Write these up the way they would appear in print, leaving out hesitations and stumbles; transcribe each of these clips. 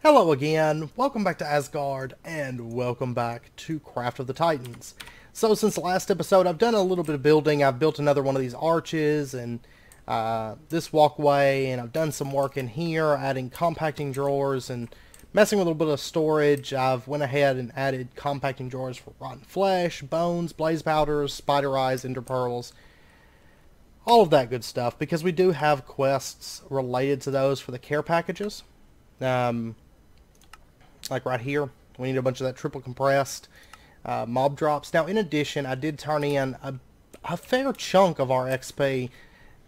Hello again, welcome back to Asgard, and welcome back to Craft of the Titans. So since the last episode, I've done a little bit of building. I've built another one of these arches and this walkway, and I've done some work in here, adding compacting drawers and messing with a little bit of storage. I've went ahead and added compacting drawers for rotten flesh, bones, blaze powders, spider eyes, ender pearls, all of that good stuff, because we do have quests related to those for the care packages. Like right here, we need a bunch of that triple compressed mob drops. Now, in addition, I did turn in a fair chunk of our XP,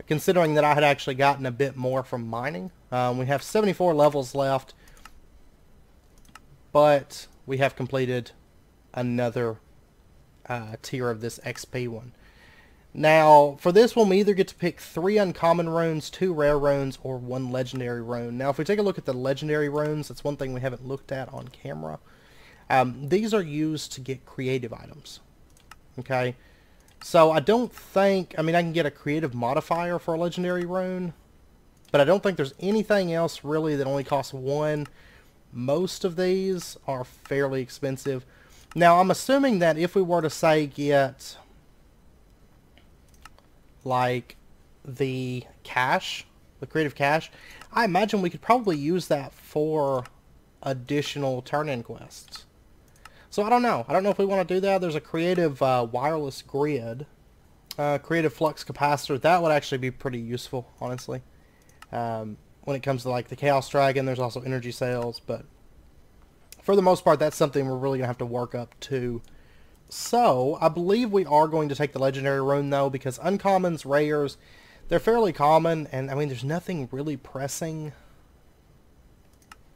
considering that I had actually gotten a bit more from mining. We have 74 levels left, but we have completed another tier of this XP one. Now, for this one, we either get to pick 3 uncommon runes, 2 rare runes, or 1 legendary rune. Now, if we take a look at the legendary runes, that's one thing we haven't looked at on camera. These are used to get creative items. Okay? So, I don't think... I mean, I can get a creative modifier for a legendary rune, but I don't think there's anything else, really, that only costs 1. Most of these are fairly expensive. Now, I'm assuming that if we were to, say, get... like the cache, the creative cache, I imagine we could probably use that for additional turn-in quests. So I don't know. I don't know if we want to do that. There's a creative wireless grid, creative flux capacitor. That would actually be pretty useful, honestly. When it comes to like the Chaos Dragon, there's also energy cells, but for the most part, that's something we're really going to have to work up to. So, I believe we are going to take the legendary rune, though, because uncommons, rares, they're fairly common, and, I mean, there's nothing really pressing.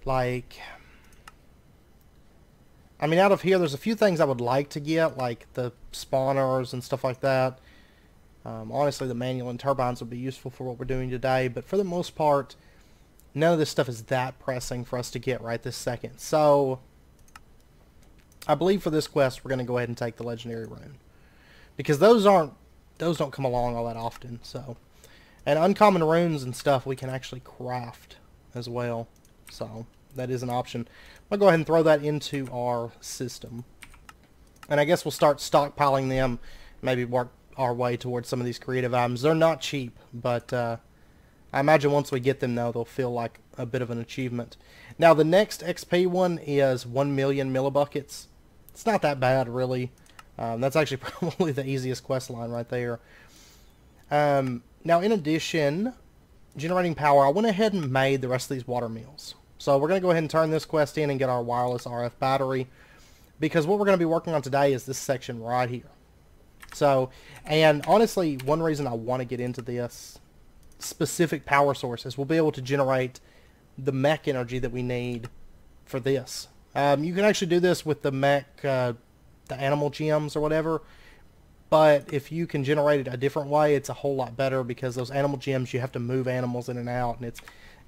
Like, I mean, out of here, there's a few things I would like to get, like the spawners and stuff like that. Honestly, the manual and turbines would be useful for what we're doing today, but for the most part, none of this stuff is that pressing for us to get right this second. So... I believe for this quest we're going to go ahead and take the legendary rune, because those don't come along all that often. So, and uncommon runes and stuff we can actually craft as well, so that is an option. I'll go ahead and throw that into our system, and I guess we'll start stockpiling them, maybe work our way towards some of these creative items. They're not cheap, but I imagine once we get them, though, they'll feel like a bit of an achievement. Now, the next XP one is 1 million millibuckets. It's not that bad, really. That's actually probably the easiest quest line right there. Now, in addition, generating power, I went ahead and made the rest of these water mills. So we're going to go ahead and turn this quest in and get our wireless RF battery, because what we're going to be working on today is this section right here. So, and honestly, one reason I want to get into this specific power source is we'll be able to generate the mech energy that we need for this. You can actually do this with the mech, the animal gems or whatever, but if you can generate it a different way, it's a whole lot better, because those animal gems, you have to move animals in and out, and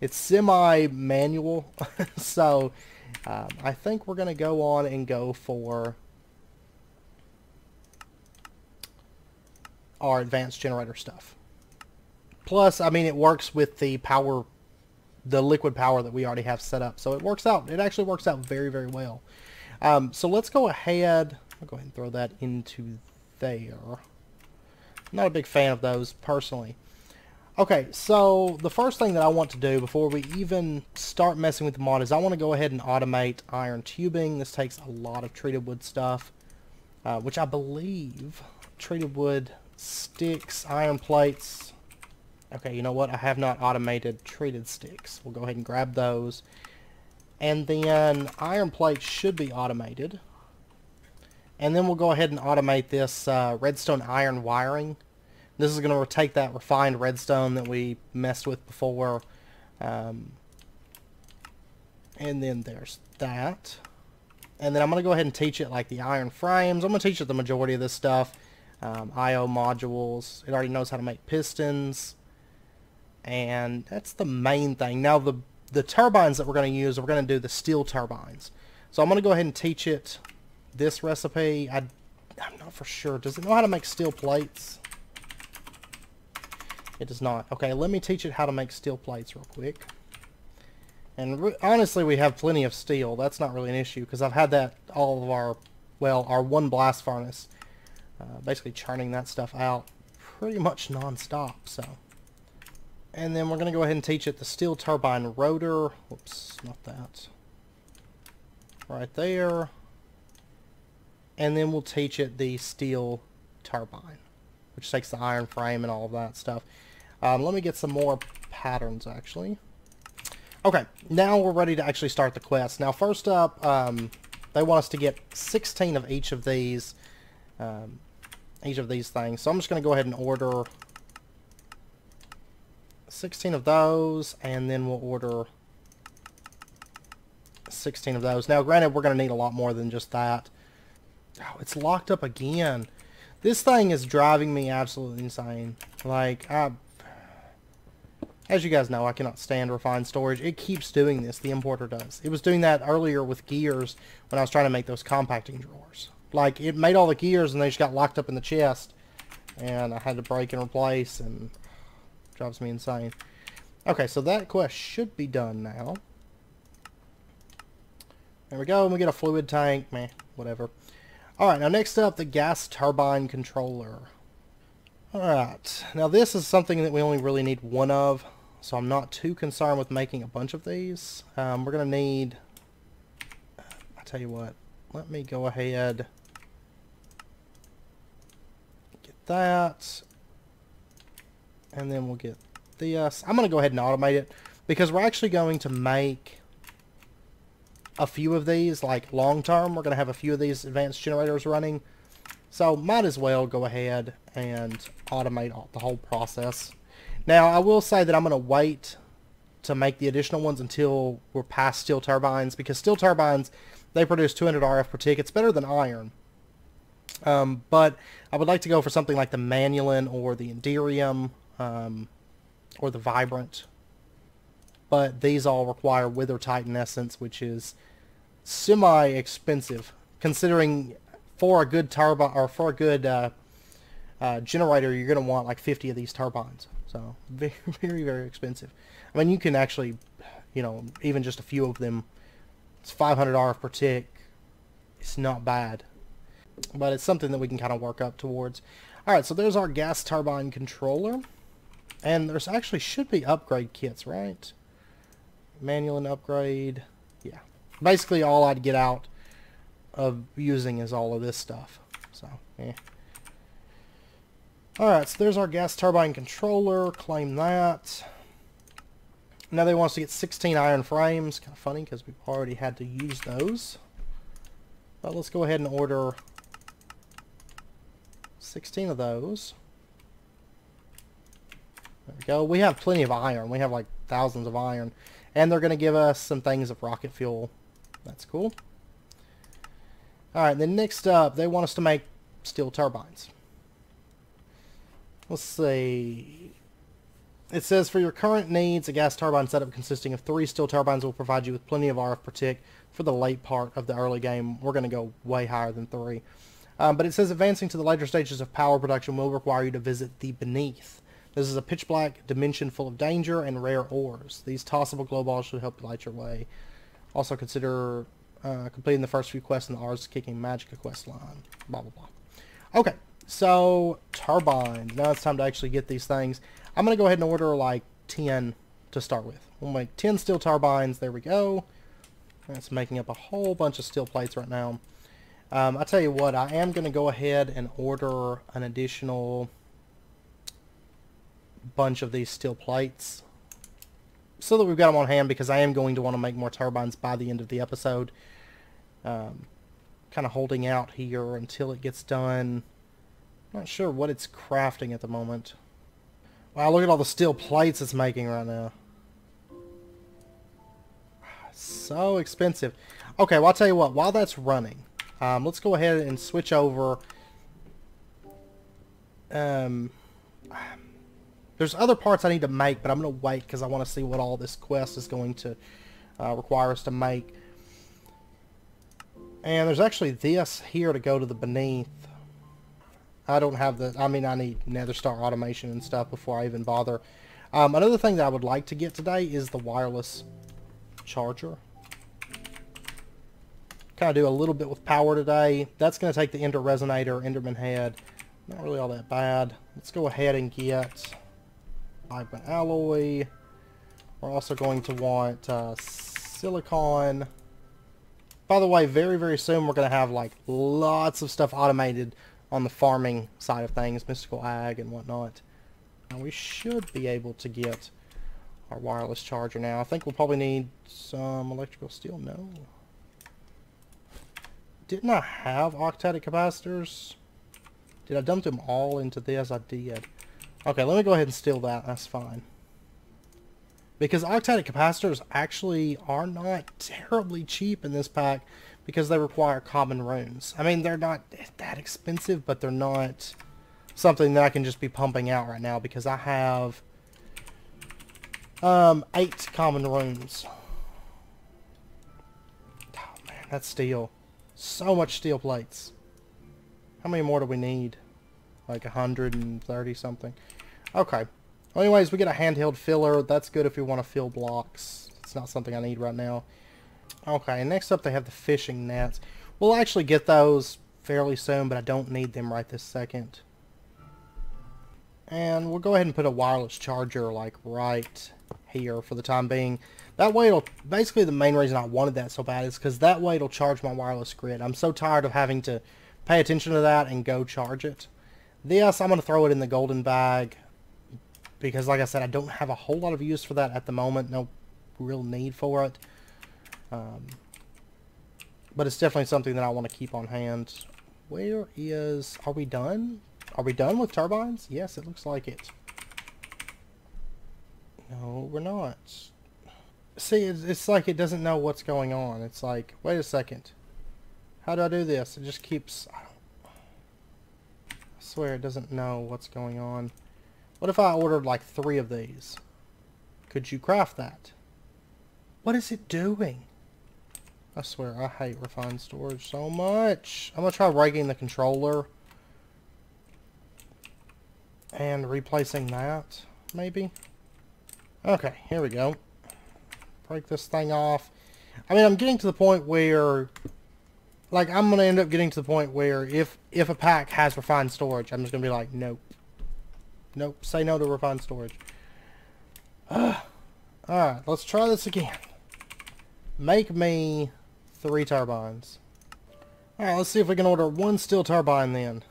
it's semi-manual. So I think we're going to go on and go for our advanced generator stuff. Plus, I mean, it works with the power, the liquid power that we already have set up. So it works out. It actually works out very, very well. So let's go ahead. I'll go ahead and throw that into there. I'm not a big fan of those, personally. Okay, so the first thing that I want to do before we even start messing with the mod is I want to go ahead and automate iron tubing. This takes a lot of treated wood stuff, which I believe treated wood sticks, iron plates. Okay, you know what? I have not automated treated sticks. We'll go ahead and grab those. And then iron plates should be automated. And then we'll go ahead and automate this redstone iron wiring. This is going to take that refined redstone that we messed with before. And then there's that. And then I'm going to go ahead and teach it like the iron frames. I'm going to teach it the majority of this stuff. I/O modules. It already knows how to make pistons. And that's the main thing. Now the turbines that we're going to use, we're going to do the steel turbines. So I'm going to go ahead and teach it this recipe. I'm not for sure. Does it know how to make steel plates? It does not. Okay, let me teach it how to make steel plates real quick. And honestly, we have plenty of steel. That's not really an issue, because I've had that all of our, well, our one blast furnace, basically churning that stuff out pretty much non-stop, so. And then we're going to go ahead and teach it the steel turbine rotor. Whoops, not that. Right there. And then we'll teach it the steel turbine, which takes the iron frame and all of that stuff. Let me get some more patterns, actually. Okay, now we're ready to actually start the quest. Now, first up, they want us to get 16 of each of these things. So I'm just going to go ahead and order 16 of those, and then we'll order 16 of those. Now, granted, we're going to need a lot more than just that. Oh, it's locked up again. This thing is driving me absolutely insane. Like, as you guys know, I cannot stand refined storage. It keeps doing this. The importer does. It was doing that earlier with gears when I was trying to make those compacting drawers. Like, it made all the gears and they just got locked up in the chest. And I had to break and replace, and it drives me insane. Okay, so that quest should be done now. There we go. And we get a fluid tank. Meh, whatever. Alright, now next up, the gas turbine controller. Alright, now this is something that we only really need one of, so I'm not too concerned with making a bunch of these. We're going to need, I tell you what, let me go ahead, get that, and then we'll get this. I'm going to go ahead and automate it, because we're actually going to make a few of these, like long term. We're going to have a few of these advanced generators running. So might as well go ahead and automate the whole process. Now I will say that I'm going to wait to make the additional ones until we're past steel turbines, because steel turbines, they produce 200 RF per tick. It's better than iron. But I would like to go for something like the Manulin or the Enderium or the Vibrant. But these all require Wither Titan Essence, which is semi-expensive, considering for a good turbine, or for a good generator, you're going to want like 50 of these turbines. So very, very, very expensive. I mean, you can actually, you know, even just a few of them, it's 500 RF per tick. It's not bad, but it's something that we can kind of work up towards. All right, so there's our gas turbine controller, and there's actually should be upgrade kits, right? Manual and upgrade, yeah. Basically, all I'd get out of using is all of this stuff. So, yeah. Alright, so there's our gas turbine controller. Claim that. Now they want us to get 16 iron frames. Kind of funny because we've already had to use those. But let's go ahead and order 16 of those. There we go. We have plenty of iron. We have like thousands of iron. And they're going to give us some things of rocket fuel. That's cool. Alright, then next up, they want us to make steel turbines. Let's see. It says, for your current needs, a gas turbine setup consisting of 3 steel turbines will provide you with plenty of RF per tick. For the late part of the early game, we're going to go way higher than 3. But it says, advancing to the later stages of power production will require you to visit the Beneath. This is a pitch-black dimension full of danger and rare ores. These tossable glow balls should help light your way. Also consider completing the first few quests in the Ars Kicking Magica quest line. Blah, blah, blah. Okay, so turbines. Now it's time to actually get these things. I'm going to go ahead and order like 10 to start with. We'll make 10 steel turbines. There we go. That's making up a whole bunch of steel plates right now. I'll tell you what, I am going to go ahead and order an additional bunch of these steel plates so that we've got them on hand, because I am going to want to make more turbines by the end of the episode. Kind of holding out here until it gets done. Not sure what it's crafting at the moment. Wow, look at all the steel plates it's making right now. So expensive. Okay, well, I'll tell you what, while that's running, let's go ahead and switch over. There's other parts I need to make, but I'm going to wait because I want to see what all this quest is going to require us to make. And there's actually this here to go to the Beneath. I don't have the... I mean, I need Nether Star automation and stuff before I even bother. Another thing that I would like to get today is the wireless charger. Kind of do a little bit with power today. That's going to take the Ender Resonator, Enderman Head. Not really all that bad. Let's go ahead and get Pigment Alloy. We're also going to want silicon. By the way, very, very soon we're going to have like lots of stuff automated on the farming side of things, mystical ag and whatnot. Now we should be able to get our wireless charger now. I think we'll probably need some electrical steel. No. Didn't I have octatic capacitors? Did I dump them all into this? I did. Okay, let me go ahead and steal that. That's fine. Because octatic capacitors actually are not terribly cheap in this pack because they require common runes. I mean, they're not that expensive, but they're not something that I can just be pumping out right now because I have 8 common runes. Oh man, that's steel. So much steel plates. How many more do we need? Like 130 something. Okay. Well, anyways, we get a handheld filler. That's good if we want to fill blocks. It's not something I need right now. Okay, next up they have the fishing nets. We'll actually get those fairly soon, but I don't need them right this second. And we'll go ahead and put a wireless charger like right here for the time being. That way it'll, basically the main reason I wanted that so bad is because that way it'll charge my wireless grid. I'm so tired of having to pay attention to that and go charge it. This, I'm going to throw it in the golden bag because like I said, I don't have a whole lot of use for that at the moment. No real need for it. But it's definitely something that I want to keep on hand. Where is... Are we done? Are we done with turbines? Yes, it looks like it. No, we're not. See, it's like it doesn't know what's going on. It's like, wait a second. How do I do this? It just keeps... I swear it doesn't know what's going on. What if I ordered like 3 of these? Could you craft that? What is it doing? I swear, I hate refined storage so much. I'm going to try rigging the controller. And replacing that, maybe? Okay, here we go. Break this thing off. I mean, I'm getting to the point where... Like, I'm going to end up getting to the point where if a pack has refined storage, I'm just going to be like, nope. Nope, say no to refined storage. Alright, let's try this again. Make me 3 turbines. Alright, let's see if we can order 1 steel turbine then.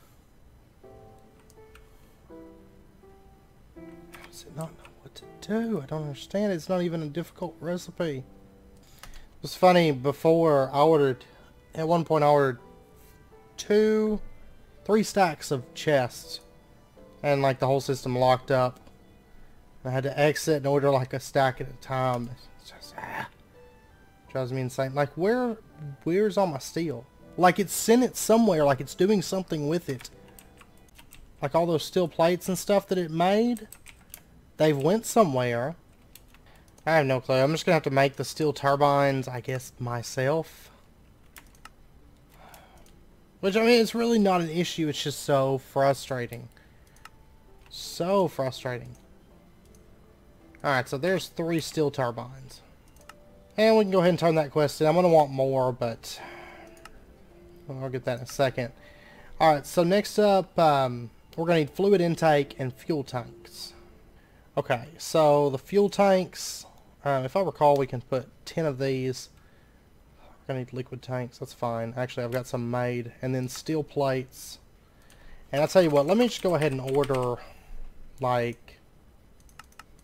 How does it not know what to do? I don't understand. It's not even a difficult recipe. It was funny, before I ordered... At one point I ordered 3 stacks of chests. And like the whole system locked up. I had to exit and order like a stack at a time. It's just... drives me insane. Like, where's all my steel? Like, it's sent it somewhere, like it's doing something with it. Like all those steel plates and stuff that it made, they've went somewhere. I have no clue. I'm just gonna have to make the steel turbines, I guess, myself. Which, I mean, it's really not an issue, it's just so frustrating. So frustrating. Alright, so there's 3 steel turbines. And we can go ahead and turn that quest in. I'm going to want more, but I'll get that in a second. Alright, so next up, we're going to need fluid intake and fuel tanks. Okay, so the fuel tanks, if I recall, we can put 10 of these. We're going to need liquid tanks, that's fine. Actually, I've got some made. And then steel plates. And I'll tell you what, let me just go ahead and order, like,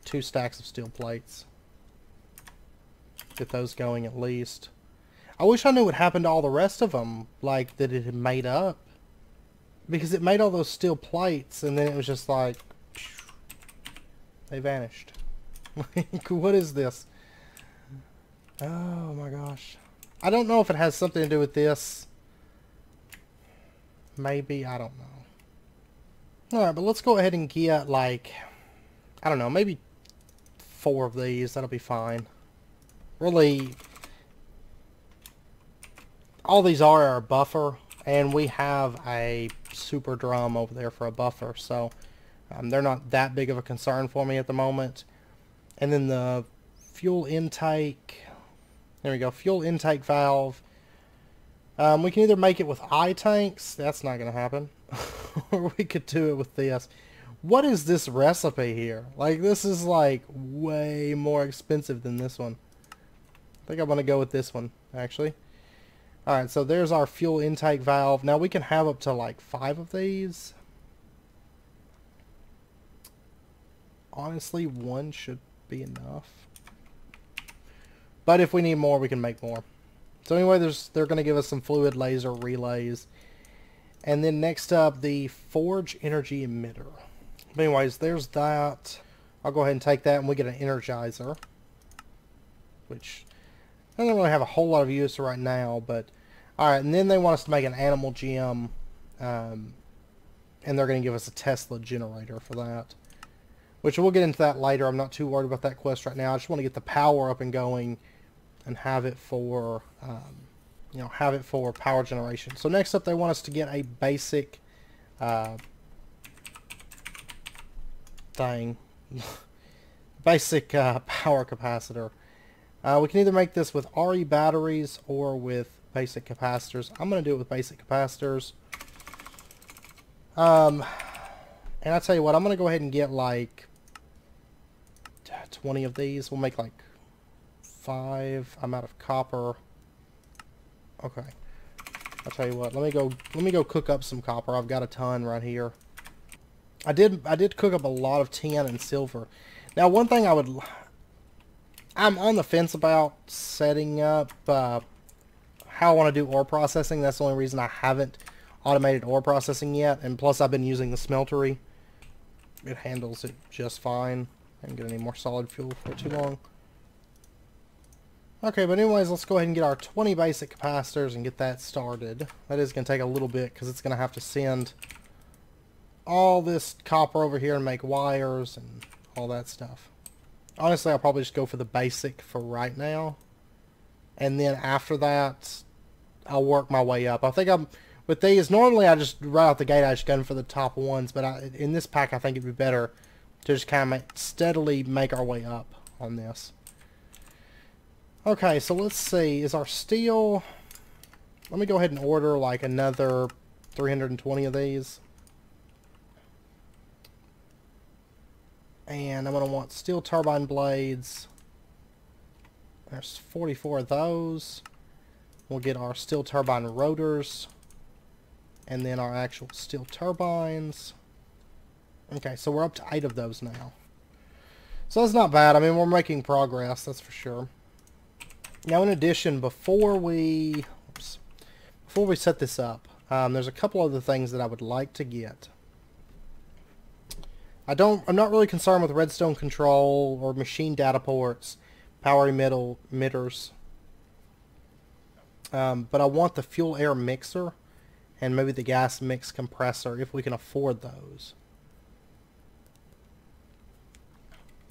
2 stacks of steel plates. Get those going at least. I wish I knew what happened to all the rest of them, like, that it had made up. Because it made all those steel plates, and then it was just like... They vanished. Like, what is this? Oh my gosh. I don't know if it has something to do with this. Maybe, I don't know. Alright, but let's go ahead and get, like... I don't know, maybe 4 of these. That'll be fine. Really, all these are a buffer, and we have a super drum over there for a buffer, so they're not that big of a concern for me at the moment. And then the fuel intake, There we go. Fuel intake valve. We can either make it with eye tanks. That's not going to happen. Or we could do it with this. What is this recipe here? Like, this is like way more expensive than this one. I think I'm going to go with this one, actually. Alright, so there's our fuel intake valve. Now we can have up to like 5 of these. Honestly, 1 should be enough. But if we need more, we can make more. So anyway, they're going to give us some fluid laser relays. And then next up, the forge energy emitter. But anyways, there's that. I'll go ahead and take that, and we get an energizer. Which I don't really have a whole lot of use right now, but alright, and then they want us to make an animal gem, and they're going to give us a Tesla generator for that. Which we'll get into that later. I'm not too worried about that quest right now. I just want to get the power up and going and have it for, you know, have it for power generation. So next up, they want us to get a basic thing. Basic power capacitor. We can either make this with RE batteries or with basic capacitors. I'm going to do it with basic capacitors. And I'll tell you what, I'm going to go ahead and get like 20 of these. We'll make like 5. I'm out of copper. Okay. I'll tell you what, let me go cook up some copper. I've got a ton right here. I did cook up a lot of tin and silver. Now, one thing I'm on the fence about setting up how I want to do ore processing. That's the only reason I haven't automated ore processing yet. And plus, I've been using the smeltery. It handles it just fine. I ain't gonna need more solid fuel for too long. Okay, but anyways, let's go ahead and get our 20 basic capacitors and get that started. That is going to take a little bit because it's going to have to send all this copper over here and make wires and all that stuff. Honestly, I'll probably just go for the basic for right now. And then after that, I'll work my way up. I think with these, normally I just, right out the gate, I just gun for the top ones. But in this pack, I think it'd be better to just kind of steadily make our way up on this. Okay, so let's see. Is our steel... Let me go ahead and order like another 320 of these. And I'm going to want steel turbine blades. There's 44 of those. We'll get our steel turbine rotors. And then our actual steel turbines. Okay, so we're up to 8 of those now. So that's not bad. I mean, we're making progress, that's for sure. Now, in addition, before we set this up, there's a couple other things that I would like to get. I'm not really concerned with redstone control or machine data ports, power emitters, but I want the fuel air mixer and maybe the gas mix compressor if we can afford those.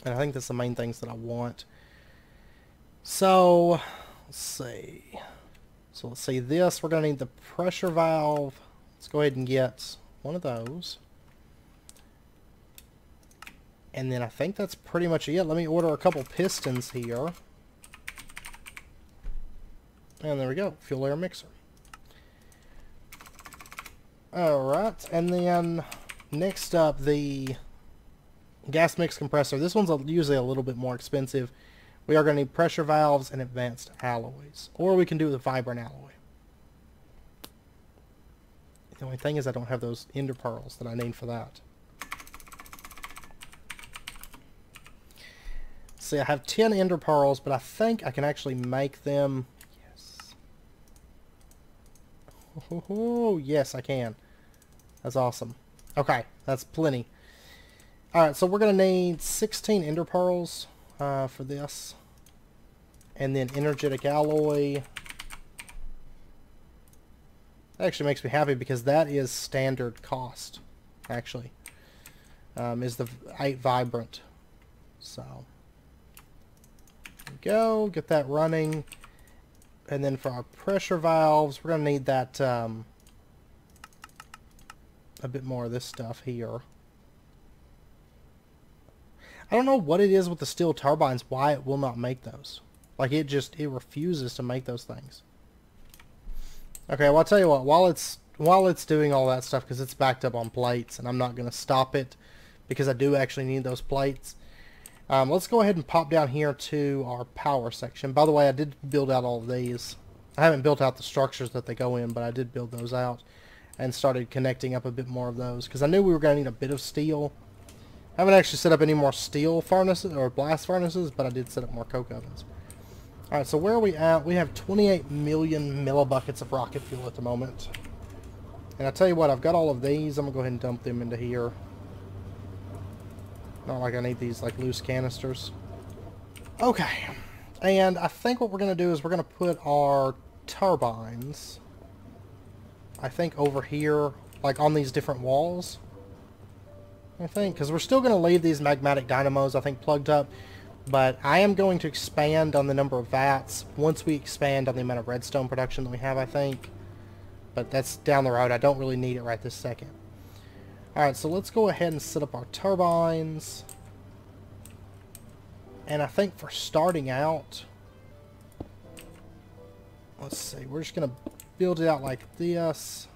And I think that's the main things that I want. So, let's see. So let's see this. We're going to need the pressure valve. Let's go ahead and get one of those. And then I think that's pretty much it. Let me order a couple pistons here. And there we go. Fuel air mixer. Alright. And then next up, the gas mix compressor. This one's usually a little bit more expensive. We are going to need pressure valves and advanced alloys. Or we can do the vibrant alloy. The only thing is I don't have those ender pearls that I need for that. See, I have 10 ender pearls, but I think I can actually make them... Yes. Oh, yes, I can. That's awesome. Okay, that's plenty. Alright, so we're going to need 16 ender pearls. For this, and then energetic alloy. That actually makes me happy because that is standard cost, actually, is the 8 vibrant. So there we go, get that running. And then for our pressure valves, we're going to need that a bit more of this stuff here. I don't know what it is with the steel turbines, why it will not make those. Like it refuses to make those things. Okay, well I'll tell you what, while it's doing all that stuff, because it's backed up on plates, and I'm not going to stop it because I do actually need those plates. Let's go ahead and pop down here to our power section. By the way, I did build out all of these. I haven't built out the structures that they go in, but I did build those out and started connecting up a bit more of those because I knew we were going to need a bit of steel. I haven't actually set up any more steel furnaces or blast furnaces, but I did set up more coke ovens. Alright, so where are we at? We have 28 million millibuckets of rocket fuel at the moment. And I tell you what, I've got all of these. I'm going to go ahead and dump them into here. Not like I need these like loose canisters. Okay. And I think what we're going to do is we're going to put our turbines, I think, over here, like on these different walls. I think, because we're still going to leave these magmatic dynamos, I think, plugged up. But I am going to expand on the number of vats once we expand on the amount of redstone production that we have, I think. But that's down the road. I don't really need it right this second. Alright, so let's go ahead and set up our turbines. And I think for starting out, let's see, we're just going to build it out like this.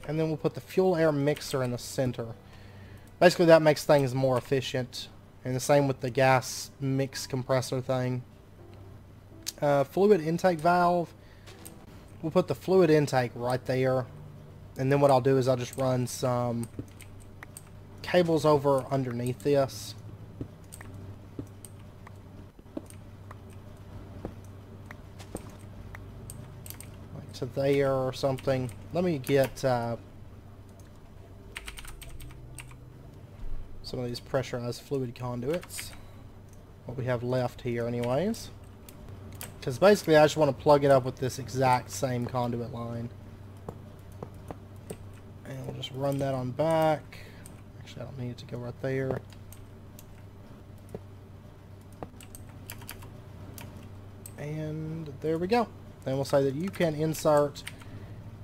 And then we'll put the fuel air mixer in the center. Basically that makes things more efficient. And the same with the gas mix compressor thing. Fluid intake valve. We'll put the fluid intake right there. And then what I'll do is I'll just run some cables over underneath this. Like to there or something. Let me get some of these pressurized fluid conduits. What we have left here anyways. Because basically I just want to plug it up with this exact same conduit line. And we'll just run that on back. Actually, I don't need it to go right there. And there we go. Then we'll say that you can insert,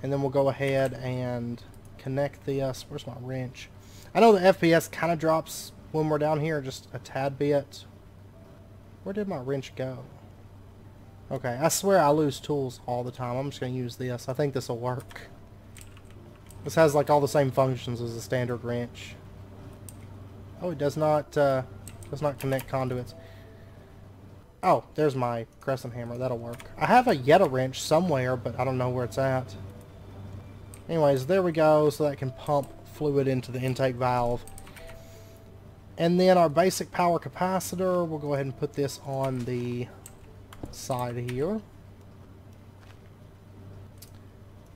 and then we'll go ahead and connect this. Where's my wrench? I know the FPS kind of drops when we're down here just a tad bit. Where did my wrench go? Okay, I swear I lose tools all the time. I'm just going to use this. I think this will work. This has like all the same functions as a standard wrench. Oh, it does not connect conduits. Oh, there's my crescent hammer. That'll work. I have a Yeta wrench somewhere, but I don't know where it's at. Anyways, there we go. So that can pump fluid into the intake valve. And then our basic power capacitor, we'll go ahead and put this on the side here.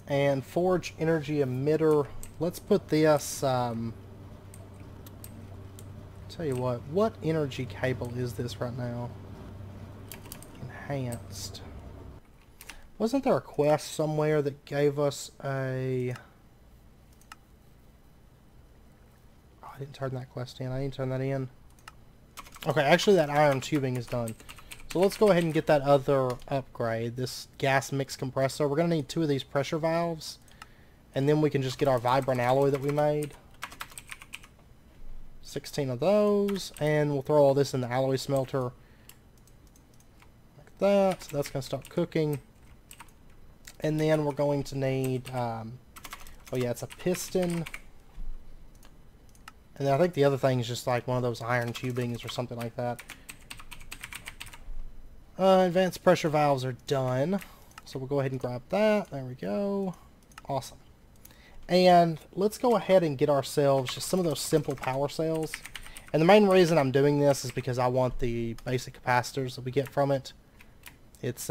And forge energy emitter, let's put this, tell you what energy cable is this right now? Enhanced. Wasn't there a quest somewhere that gave us a... Oh, I didn't turn that quest in. I need to turn that in. Okay, actually that iron tubing is done. So let's go ahead and get that other upgrade, this gas mix compressor. We're going to need 2 of these pressure valves, and then we can just get our vibrant alloy that we made. 16 of those, and we'll throw all this in the alloy smelter. Like that. So that's going to start cooking. And then we're going to need, oh yeah, it's a piston. And then I think the other thing is just like one of those iron tubings or something like that. Advanced pressure valves are done. So we'll go ahead and grab that. There we go. Awesome. And let's go ahead and get ourselves just some of those simple power cells. And the main reason I'm doing this is because I want the basic capacitors that we get from it. It's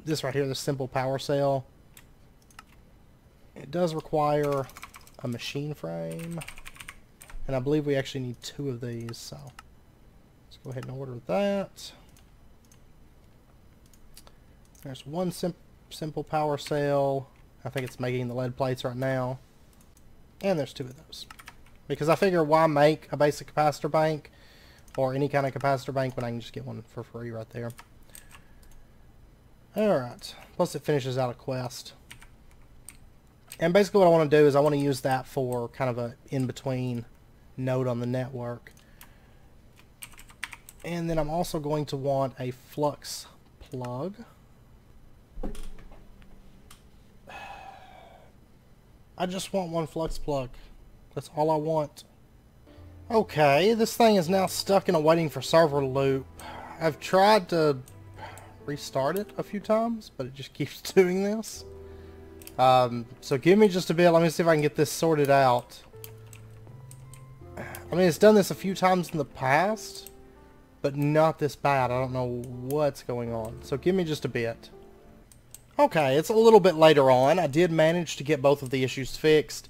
this right here, the simple power cell. It does require a machine frame. And I believe we actually need 2 of these. So let's go ahead and order that. There's one simple power cell. I think it's making the lead plates right now. And there's 2 of those. Because I figure why make a basic capacitor bank or any kind of capacitor bank when I can just get one for free right there. Alright. Plus it finishes out a quest. And basically what I want to do is I want to use that for kind of a in-between node on the network. And then I'm also going to want a flux plug. I just want one flux plug. That's all I want. Okay, this thing is now stuck in a waiting for server loop. I've tried to restart it a few times, but it just keeps doing this. So give me just a bit. Let me see if I can get this sorted out. I mean, it's done this a few times in the past, but not this bad. I don't know what's going on. So give me just a bit. Okay, it's a little bit later on. I did manage to get both of the issues fixed.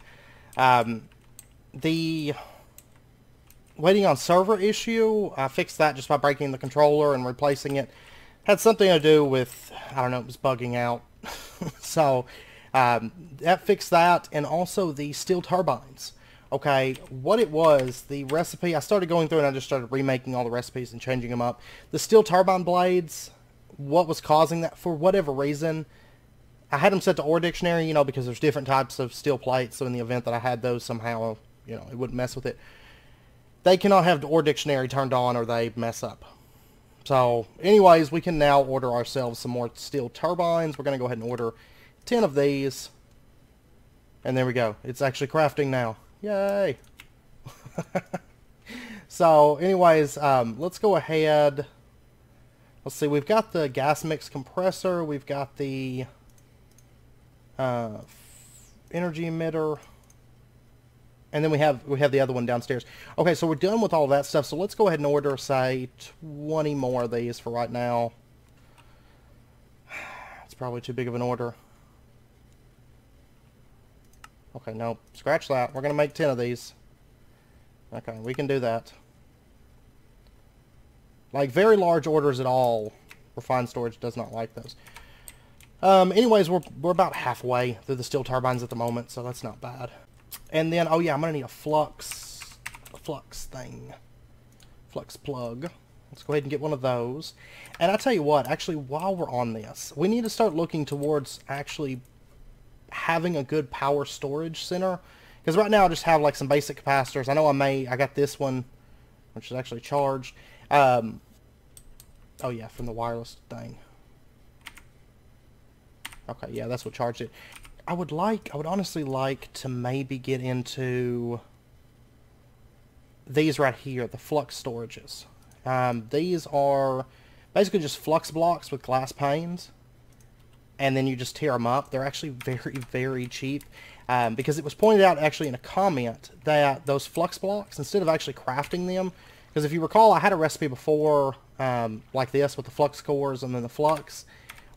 The waiting on server issue, I fixed that just by breaking the controller and replacing it. Had something to do with, I don't know, it was bugging out. So that fixed that, and also the steel turbines. Okay, what it was, the recipe, I started going through and I just started remaking all the recipes and changing them up. The steel turbine blades, what was causing that, for whatever reason, I had them set to ore dictionary, you know, because there's different types of steel plates, so in the event that I had those somehow, you know, it wouldn't mess with it. They cannot have the ore dictionary turned on or they mess up. So, anyways, we can now order ourselves some more steel turbines. We're going to go ahead and order 10 of these. And there we go. It's actually crafting now. Yay! So, anyways, let's go ahead. Let's see, we've got the gas mix compressor. We've got the energy emitter. And then we have the other one downstairs. Okay, so we're done with all that stuff. So let's go ahead and order, say, 20 more of these for right now. It's probably too big of an order. Okay, no, scratch that. We're going to make 10 of these. Okay, we can do that. Like, very large orders at all, refined storage does not like those. Anyways, we're about halfway through the steel turbines at the moment, so that's not bad. And then, oh yeah, I'm going to need a flux thing. Flux plug. Let's go ahead and get one of those. And I tell you what, actually, while we're on this, we need to start looking towards actually having a good power storage center. Because right now I just have like some basic capacitors. I know I got this one, which is actually charged. Oh yeah, from the wireless thing. Okay, yeah, that's what charged it. I would honestly like to maybe get into these right here, the flux storages. These are basically just flux blocks with glass panes, and then you just tear them up. They're actually very, very cheap, because it was pointed out actually in a comment that those flux blocks, instead of actually crafting them, because if you recall, I had a recipe before like this with the flux cores and then the flux.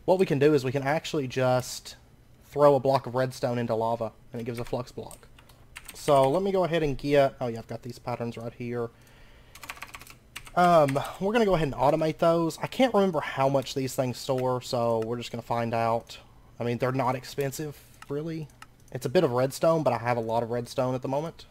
What we can do is we can actually just throw a block of redstone into lava, and it gives a flux block. So let me go ahead and get, oh yeah, I've got these patterns right here. We're going to go ahead and automate those. I can't remember how much these things store, so we're just going to find out. I mean, they're not expensive, really. It's a bit of redstone, but I have a lot of redstone at the moment.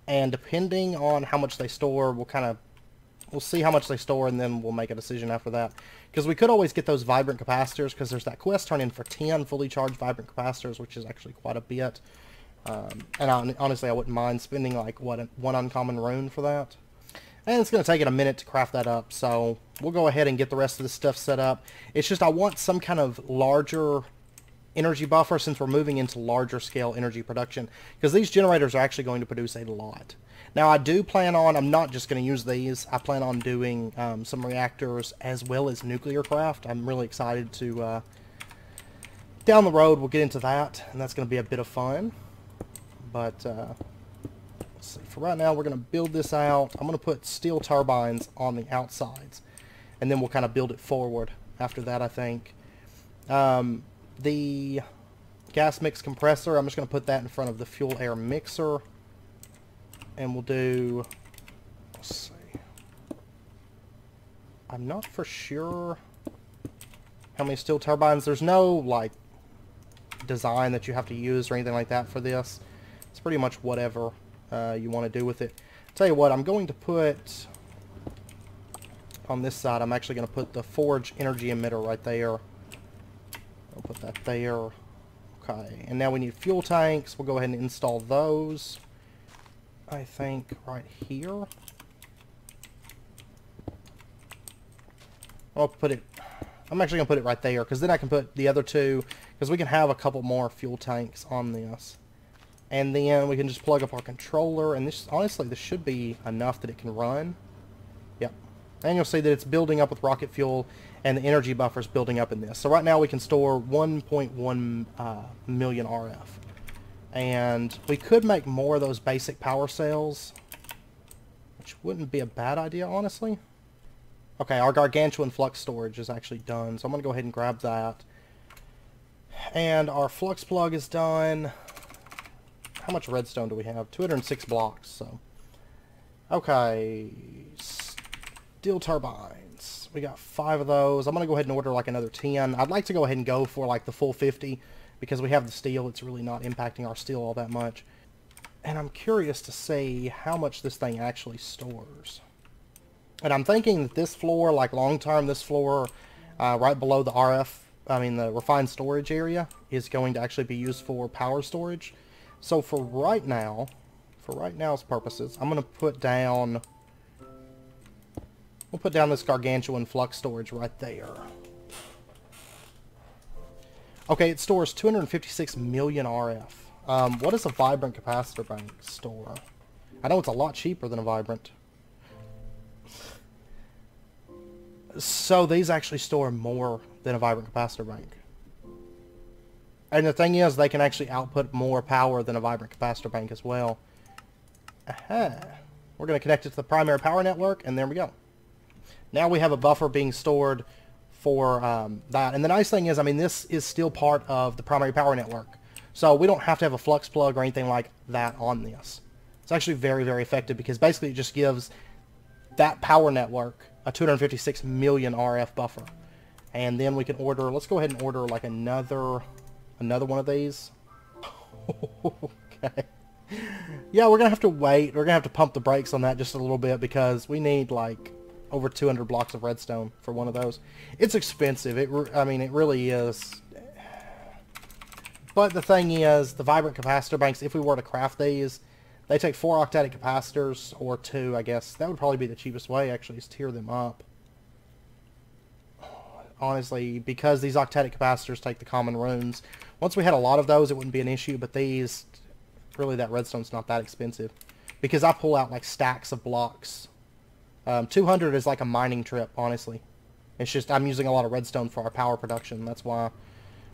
And depending on how much they store, we'll see how much they store, and then we'll make a decision after that. Because we could always get those vibrant capacitors, because there's that quest turn in for 10 fully charged vibrant capacitors, which is actually quite a bit. And honestly, I wouldn't mind spending like one uncommon rune for that. And it's going to take it a minute to craft that up, so we'll go ahead and get the rest of this stuff set up. It's just I want some kind of larger energy buffer since we're moving into larger scale energy production, because these generators are actually going to produce a lot. Now I do plan on, I'm not just going to use these, I plan on doing some reactors as well as nuclear craft. I'm really excited to, down the road we'll get into that, and that's going to be a bit of fun. But let's see, for right now we're going to build this out. I'm going to put steel turbines on the outsides, and then we'll kind of build it forward after that, I think. The gas mix compressor, I'm just going to put that in front of the fuel air mixer. And we'll do, let's see, I'm not for sure how many steel turbines. There's no, like, design that you have to use or anything like that for this. It's pretty much whatever you want to do with it. Tell you what, I'm going to put, on this side, I'm actually going to put the forge energy emitter right there. I'll put that there. Okay, and now we need fuel tanks. We'll go ahead and install those. I think right here. I'll put it... I'm actually going to put it right there, because then I can put the other two, because we can have a couple more fuel tanks on this. And then we can just plug up our controller, and this, honestly, this should be enough that it can run. Yep. And you'll see that it's building up with rocket fuel, and the energy buffer is building up in this. So right now we can store 1.1 million RF. And we could make more of those basic power cells, which wouldn't be a bad idea, honestly. Okay, our gargantuan flux storage is actually done, so I'm going to go ahead and grab that. And our flux plug is done. How much redstone do we have? 206 blocks, so... Okay, steel turbines. We got 5 of those. I'm going to go ahead and order like another 10. I'd like to go ahead and go for like the full 50, because we have the steel. It's really not impacting our steel all that much. And I'm curious to see how much this thing actually stores. And I'm thinking that this floor, like long term, this floor right below the the refined storage area, is going to actually be used for power storage. So for right now's purposes, I'm going to put down, we'll put down this gargantuan flux storage right there. Okay, it stores 256 million RF. What does a vibrant capacitor bank store? I know it's a lot cheaper than a vibrant. So these actually store more than a vibrant capacitor bank. And the thing is, they can actually output more power than a vibrant capacitor bank as well. Aha. We're going to connect it to the primary power network, and there we go. Now we have a buffer being stored for that. And the nice thing is, I mean, this is still part of the primary power network. So we don't have to have a flux plug or anything like that on this. It's actually very, very effective, because basically it just gives that power network a 256 million RF buffer. And then we can order, let's go ahead and order like another one of these. Okay. Yeah, we're going to have to wait. We're going to have to pump the brakes on that just a little bit, because we need like over 200 blocks of redstone for one of those. It's expensive. I mean, it really is. But the thing is, the vibrant capacitor banks, if we were to craft these, they take 4 octadic capacitors, or 2, I guess. That would probably be the cheapest way, actually, is tear them up. Honestly, because these octadic capacitors take the common runes. Once we had a lot of those, it wouldn't be an issue, but these, really, that redstone's not that expensive. Because I pull out, like, stacks of blocks. 200 is like a mining trip, honestly. It's just, I'm using a lot of redstone for our power production. That's why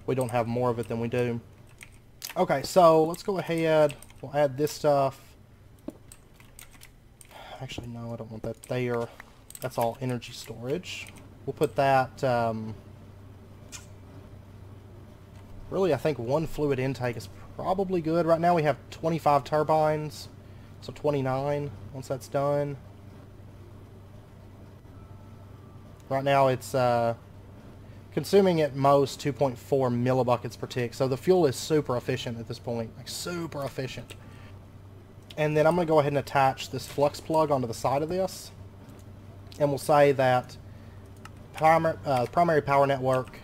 we don't have more of it than we do. Okay, so let's go ahead. We'll add this stuff. Actually, no, I don't want that there. That's all energy storage. We'll put that... really, I think 1 fluid intake is probably good. Right now we have 25 turbines, so 29 once that's done. Right now it's consuming at most 2.4 millibuckets per tick, so the fuel is super efficient at this point, like super efficient. And then I'm going to go ahead and attach this flux plug onto the side of this, and we'll say that primary power network,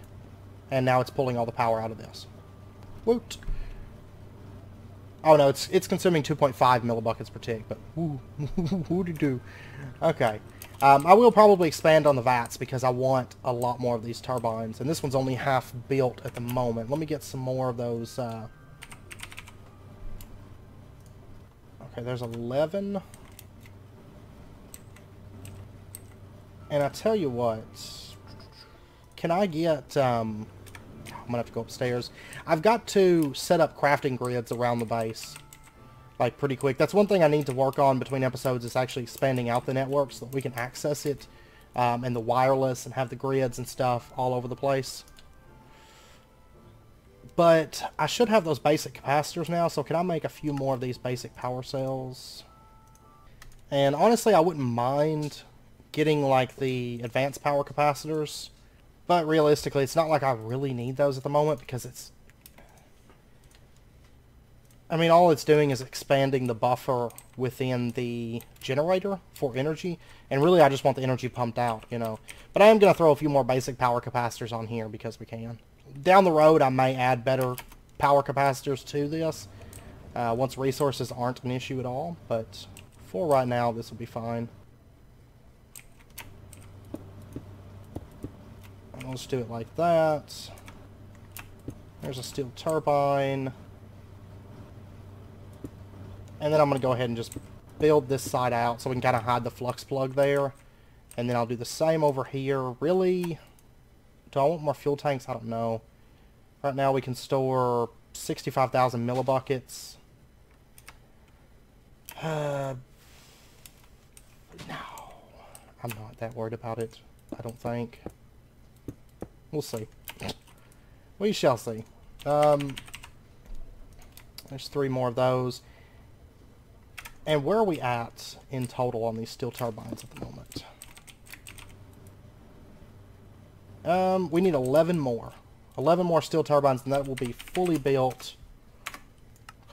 and now it's pulling all the power out of this. Woot! Oh no, it's consuming 2.5 millibuckets per tick, but woo-de-doo. Okay. I will probably expand on the vats, because I want a lot more of these turbines, and this one's only half built at the moment. Let me get some more of those. Okay, there's 11. And I tell you what, can I get, I'm going to have to go upstairs. I've got to set up crafting grids around the base, like, pretty quick. That's one thing I need to work on between episodes, is actually expanding out the network so that we can access it, and the wireless, and have the grids and stuff all over the place. But I should have those basic capacitors now, so can I make a few more of these basic power cells? And honestly, I wouldn't mind getting, like, the advanced power capacitors, but realistically, it's not like I really need those at the moment, because it's... I mean, all it's doing is expanding the buffer within the generator for energy, and really I just want the energy pumped out, you know. But I am going to throw a few more basic power capacitors on here because we can. Down the road, I may add better power capacitors to this once resources aren't an issue at all, but for right now this will be fine. And we'll just do it like that. There's a steel turbine. And then I'm going to go ahead and just build this side out so we can kind of hide the flux plug there. And then I'll do the same over here. Really, do I want more fuel tanks? I don't know. Right now we can store 65,000 millibuckets. No, I'm not that worried about it, I don't think. We'll see. We shall see. There's 3 more of those. And where are we at in total on these steel turbines at the moment? We need 11 more. 11 more steel turbines, and that will be fully built.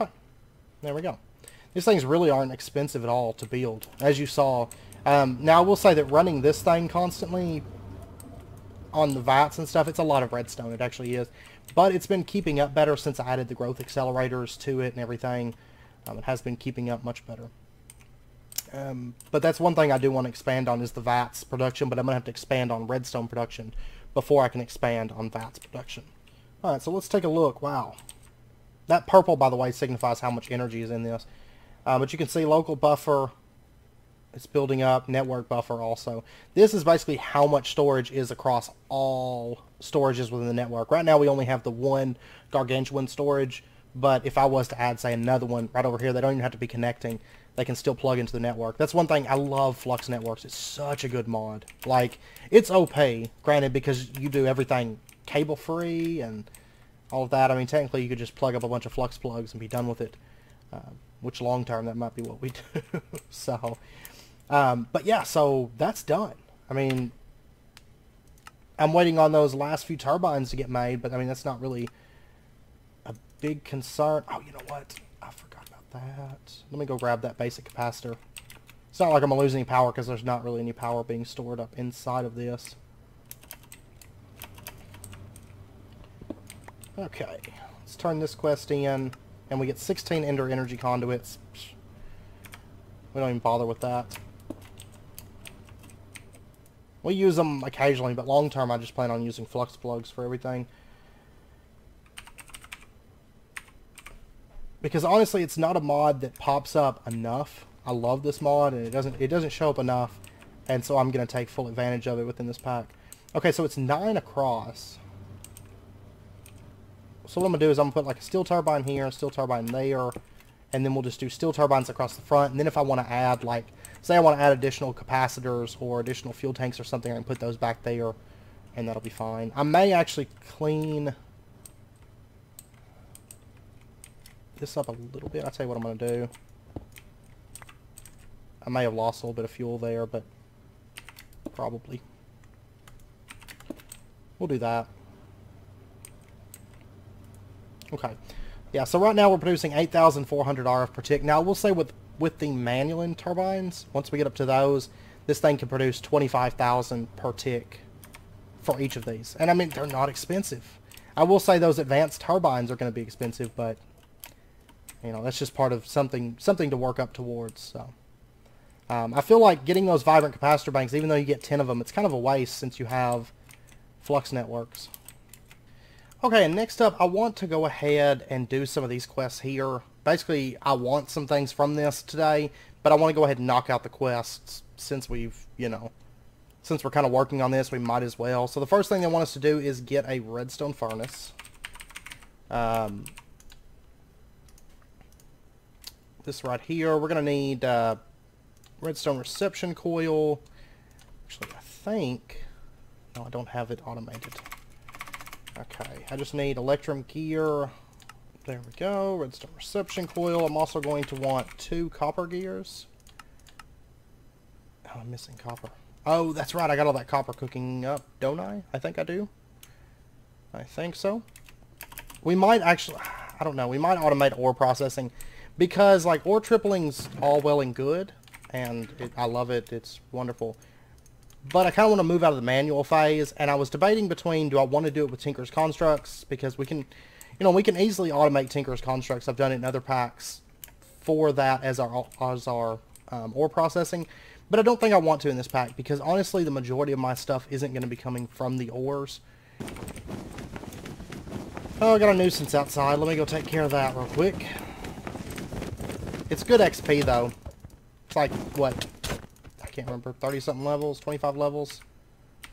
Okay. There we go. These things really aren't expensive at all to build, as you saw. Now, I will say that running this thing constantly on the vats and stuff, it's a lot of redstone. It actually is. But it's been keeping up better since I added the growth accelerators to it and everything. It has been keeping up much better. But that's one thing I do want to expand on is the vats production, but I'm going to have to expand on redstone production before I can expand on vats production. Alright, so let's take a look. Wow. That purple, by the way, signifies how much energy is in this. But you can see local buffer, it's building up, network buffer also. This is basically how much storage is across all storages within the network. Right now we only have the one gargantuan storage, but if I was to add, say, another one right over here, they don't even have to be connecting. They can still plug into the network. That's one thing. I love Flux Networks. It's such a good mod. Like, it's OP, granted, because you do everything cable-free and all of that. I mean, technically, you could just plug up a bunch of Flux plugs and be done with it, which long-term, that might be what we do. So, but yeah, so that's done. I mean, I'm waiting on those last few turbines to get made, but, I mean, that's not really a big concern. Oh, you know what? I forgot about that. Let me go grab that basic capacitor. It's not like I'm going to lose any power because there's not really any power being stored up inside of this. Okay, let's turn this quest in, and we get 16 Ender energy conduits. We don't even bother with that. We use them occasionally, but long term I just plan on using flux plugs for everything. Because honestly, it's not a mod that pops up enough. I love this mod, and it doesn't show up enough, and so I'm going to take full advantage of it within this pack. Okay, so it's 9 across. So what I'm going to do is I'm going to put like a steel turbine here, a steel turbine there, and then we'll just do steel turbines across the front. And then if I want to add, like, say I want to add additional capacitors or additional fuel tanks or something, I can put those back there, and that'll be fine. I may actually clean this up a little bit. I'll tell you what I'm going to do. I may have lost a little bit of fuel there, but probably. We'll do that. Okay. Yeah, so right now we're producing 8,400 RF per tick. Now, I will say with the manual turbines, once we get up to those, this thing can produce 25,000 per tick for each of these. And I mean, they're not expensive. I will say those advanced turbines are going to be expensive, but you know, that's just part of something to work up towards. So I feel like getting those vibrant capacitor banks, even though you get 10 of them, it's kind of a waste since you have flux networks. Okay, and next up, I want to go ahead and do some of these quests here. Basically, I want some things from this today, but I want to go ahead and knock out the quests since we've, you know, since we're kind of working on this, we might as well. So the first thing they want us to do is get a redstone furnace. This right here, we're going to need redstone reception coil. Actually, I think, no, I don't have it automated. Okay, I just need electrum gear. There we go, redstone reception coil. I'm also going to want 2 copper gears. Oh, I'm missing copper. Oh, that's right, I got all that copper cooking up, don't I? I think I do. I think so. We might actually, I don't know, we might automate ore processing. Because, like, ore tripling's all well and good, and I love it, it's wonderful. But I kind of want to move out of the manual phase, and I was debating between, do I want to do it with Tinker's Constructs, because we can, You know, we can easily automate Tinker's constructs. I've done it in other packs for that as our ore processing. But I don't think I want to in this pack, because honestly the majority of my stuff isn't going to be coming from the ores. Oh, I got a nuisance outside. Let me go take care of that real quick. It's good XP though. It's like, what? I can't remember. 30-something levels? 25 levels?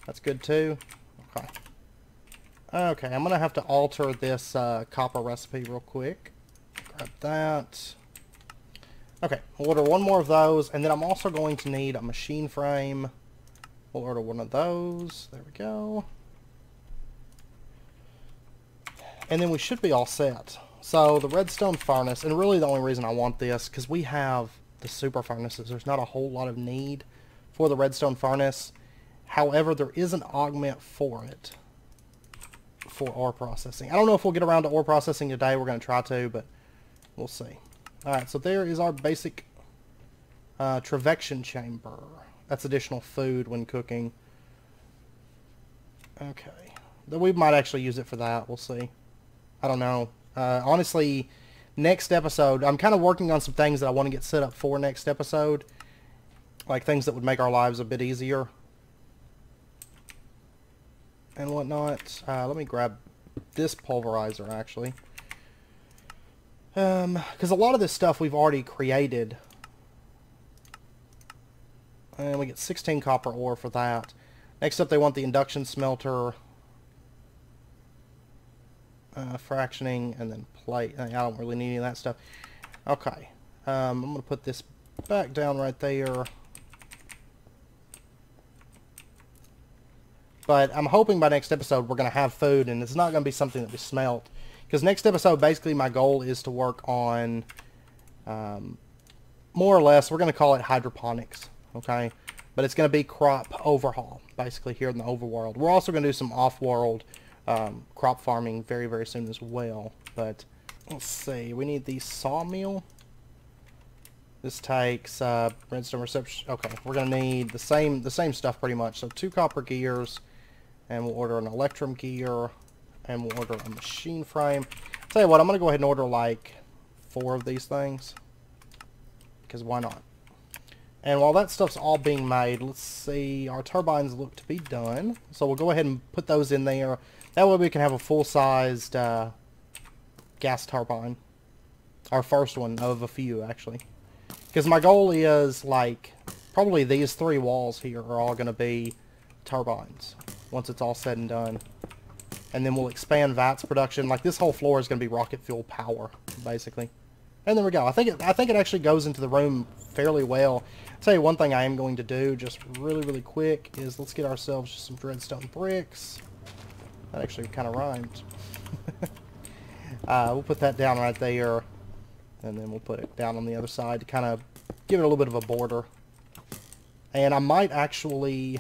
That's good too. Okay. Okay, I'm going to have to alter this copper recipe real quick. Grab that. Okay, we'll order one more of those, and then I'm also going to need a machine frame. We'll order one of those. There we go. And then we should be all set. So the redstone furnace, and really the only reason I want this, because we have the super furnaces. There's not a whole lot of need for the redstone furnace. However, there is an augment for it, for ore processing. I don't know if we'll get around to ore processing today. We're going to try to, but we'll see. Alright, so there is our basic Troubleshooting chamber. That's additional food when cooking. Okay. We might actually use it for that. We'll see. I don't know. Honestly, next episode, I'm kind of working on some things that I want to get set up for next episode. Like things that would make our lives a bit easier. And whatnot. Let me grab this pulverizer, actually. Because a lot of this stuff we've already created. And we get 16 copper ore for that. Next up, they want the induction smelter. Fractioning, and then plate. I don't really need any of that stuff. Okay. I'm going to put this back down right there. But I'm hoping by next episode we're going to have food, and it's not going to be something that we smelt. Because next episode, basically, my goal is to work on, more or less, we're going to call it hydroponics, okay? But it's going to be crop overhaul, basically, here in the overworld. We're also going to do some off-world crop farming very, very soon as well. But, let's see, we need the sawmill. This takes redstone reception. Okay, we're going to need the same stuff pretty much. So 2 copper gears, and we'll order an electrum gear. And we'll order a machine frame. Tell you what, I'm going to go ahead and order like 4 of these things. Because why not? And while that stuff's all being made, let's see. Our turbines look to be done. So we'll go ahead and put those in there. That way we can have a full-sized gas turbine. Our first one of a few, actually. Because my goal is, like, probably these 3 walls here are all going to be turbines. Once it's all said and done. And then we'll expand VATS production. Like, this whole floor is going to be rocket fuel power, basically. And there we go. I think it actually goes into the room fairly well. I'll tell you one thing I am going to do, just really, really quick, is let's get ourselves some redstone bricks. That actually kind of rhymed. We'll put that down right there. And then we'll put it down on the other side to kind of give it a little bit of a border. And I might actually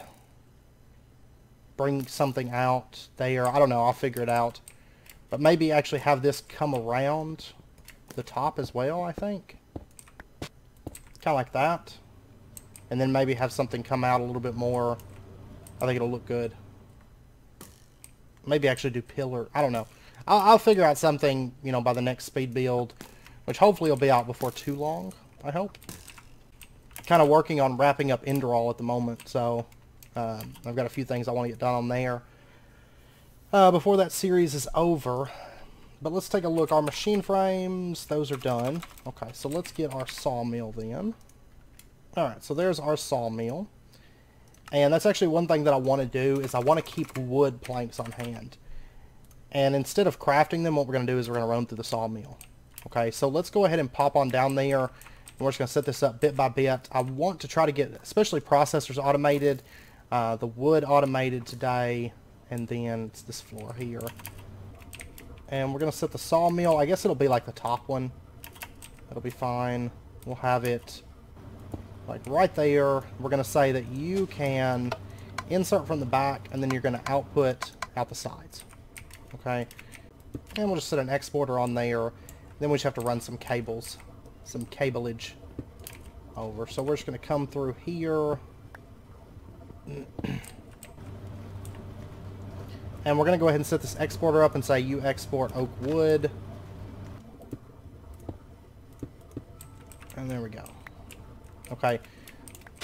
bring something out there. I don't know. I'll figure it out. But maybe actually have this come around the top as well, I think. Kind of like that. And then maybe have something come out a little bit more. I think it'll look good. Maybe actually do pillar. I don't know. I'll figure out something, you know, by the next speed build. Which hopefully will be out before too long, I hope. Kind of working on wrapping up Enderall at the moment, so I've got a few things I want to get done on there before that series is over. But let's take a look. Our machine frames, those are done. Okay, so let's get our sawmill then. Alright, so there's our sawmill. And that's actually one thing that I want to do, is I want to keep wood planks on hand. And instead of crafting them, what we're going to do is we're going to run through the sawmill. Okay, so let's go ahead and pop on down there. And we're just going to set this up bit by bit. I want to try to get, especially processors automated, the wood automated today, and then it's this floor here. And we're going to set the sawmill. I guess it'll be like the top one. That'll be fine. We'll have it like right there. We're going to say that you can insert from the back, and then you're going to output out the sides. Okay, and we'll just set an exporter on there. Then we just have to run some cables, some cableage over. So we're just going to come through here. And we're going to go ahead and set this exporter up and say you export oak wood. And there we go. Okay.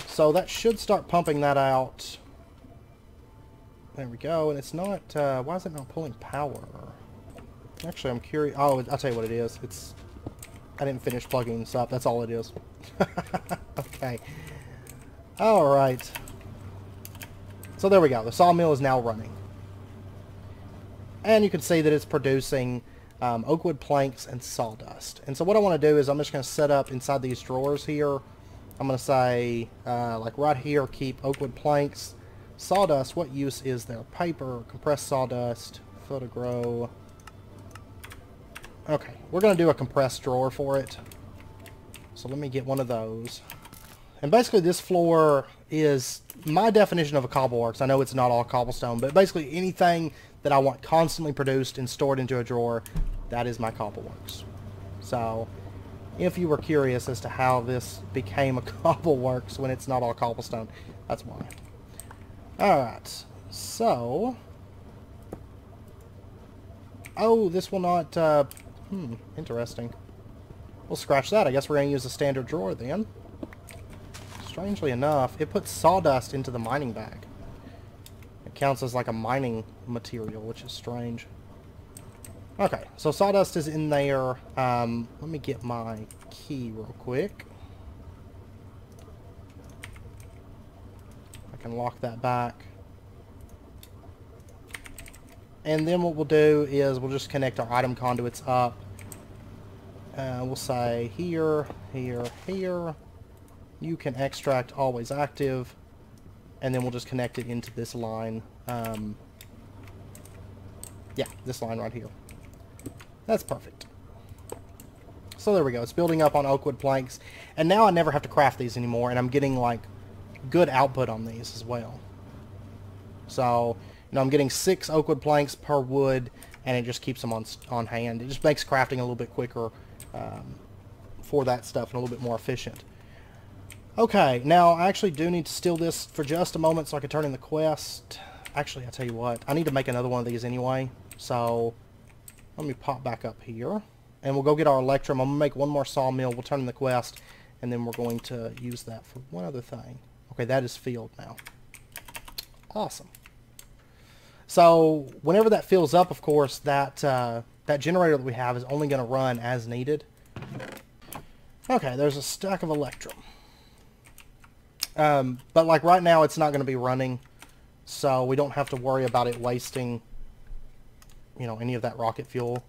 So that should start pumping that out. There we go. And it's not... why is it not pulling power? Actually, I'm curious... Oh, I'll tell you what it is. It's... I didn't finish plugging this up. That's all it is. Okay. Alright. So there we go. The sawmill is now running. And you can see that it's producing oak wood planks and sawdust. And so what I want to do is I'm just going to set up inside these drawers here. I'm going to say, like right here, keep oak wood planks. Sawdust, what use is there? Paper, compressed sawdust, photogrow. Okay, we're going to do a compressed drawer for it. So let me get one of those. And basically this floor is my definition of a cobbleworks. I know it's not all cobblestone, but basically anything that I want constantly produced and stored into a drawer, that is my cobbleworks. So if you were curious as to how this became a cobbleworks when it's not all cobblestone, that's why. Alright, so... Oh, this will not... interesting. We'll scratch that. I guess we're going to use a standard drawer then. Strangely enough, it puts sawdust into the mining bag. It counts as like a mining material, which is strange. Okay, so sawdust is in there. Let me get my key real quick. I can lock that back. And then what we'll do is we'll just connect our item conduits up. We'll say here, here, here. You can extract always active. And then we'll just connect it into this line. Yeah, this line right here. That's perfect. So there we go. It's building up on oak wood planks. And now I never have to craft these anymore. And I'm getting like good output on these as well. So, you know, I'm getting 6 oak wood planks per wood. And it just keeps them on hand. It just makes crafting a little bit quicker for that stuff and a little bit more efficient. Okay, now I actually do need to steal this for just a moment so I can turn in the quest. Actually, I'll tell you what. I need to make another one of these anyway. So, let me pop back up here. And we'll go get our electrum. I'm going to make one more sawmill. We'll turn in the quest. And then we're going to use that for one other thing. Okay, that is filled now. Awesome. So, whenever that fills up, of course, that generator that we have is only going to run as needed. Okay, there's a stack of electrum. But like right now it's not going to be running, so we don't have to worry about it wasting, you know, any of that rocket fuel.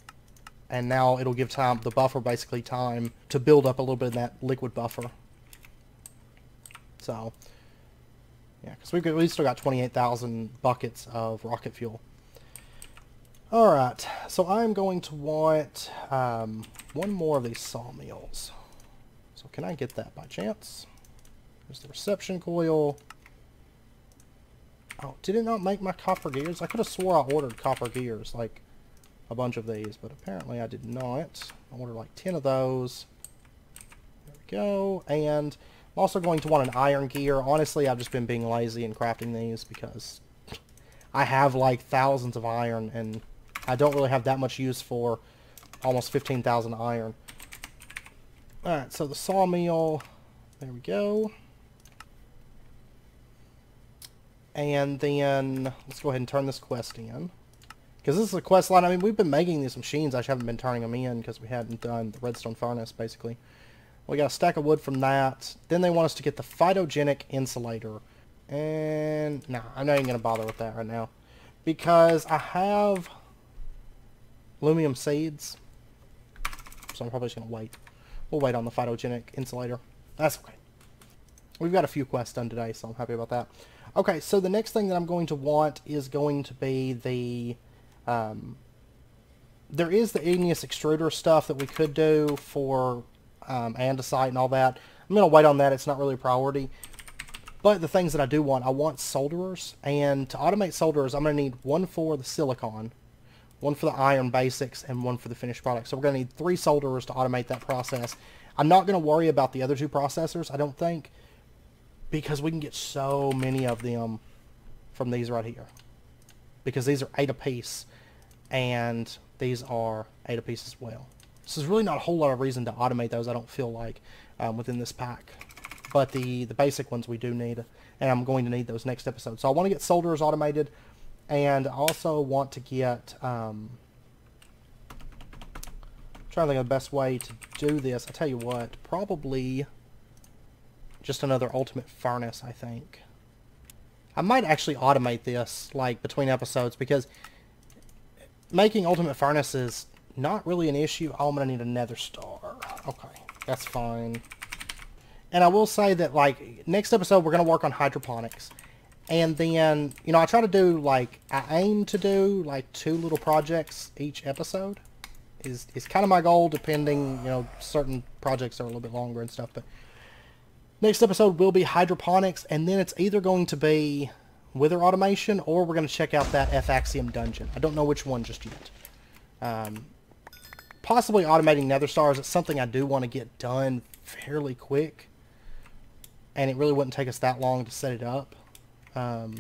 And now it'll give time, the buffer basically time to build up a little bit of that liquid buffer. So, yeah, because we've still got 28,000 buckets of rocket fuel. Alright, so I'm going to want one more of these sawmills. So can I get that by chance? There's the reception coil. Oh, did it not make my copper gears? I could have swore I ordered copper gears, like a bunch of these, but apparently I did not. I ordered like 10 of those. There we go. And I'm also going to want an iron gear. Honestly, I've just been being lazy and crafting these because I have like thousands of iron, and I don't really have that much use for almost 15,000 iron. Alright, so the sawmill, there we go. And then, let's go ahead and turn this quest in. Because this is a quest line. I mean, we've been making these machines. I just haven't been turning them in because we hadn't done the redstone furnace, basically. We got a stack of wood from that. Then they want us to get the phytogenic insulator. And, nah, I'm not even going to bother with that right now. Because I have aluminum seeds. So I'm probably just going to wait. We'll wait on the phytogenic insulator. That's okay. We've got a few quests done today, so I'm happy about that. Okay, so the next thing that I'm going to want is going to be the... there is the igneous extruder stuff that we could do for andesite and all that. I'm going to wait on that. It's not really a priority. But the things that I do want, I want solderers. And to automate solderers, I'm going to need one for the silicon, one for the iron basics, and one for the finished product. So we're going to need 3 solderers to automate that process. I'm not going to worry about the other 2 processors, I don't think, because we can get so many of them from these right here. because these are 8 apiece, and these are 8 apiece as well. So there's really not a whole lot of reason to automate those, I don't feel like, within this pack. But the basic ones we do need, and I'm going to need those next episode. So I want to get solderers automated, and I also want to get, trying to think of the best way to do this. I tell you what, probably just another ultimate furnace, I think. I might actually automate this, like, between episodes, because making ultimate furnace is not really an issue. Oh, I'm going to need a nether star. Okay, that's fine. And I will say that, like, next episode we're going to work on hydroponics. And then, you know, I try to do, like, I aim to do, like, 2 little projects each episode. Is kind of my goal, depending, you know, certain projects are a little bit longer and stuff. But next episode will be hydroponics, and then it's either going to be wither automation, or we're going to check out that F-Axiom dungeon. I don't know which one just yet. Possibly automating nether stars. It's something I do want to get done fairly quick, and it really wouldn't take us that long to set it up. But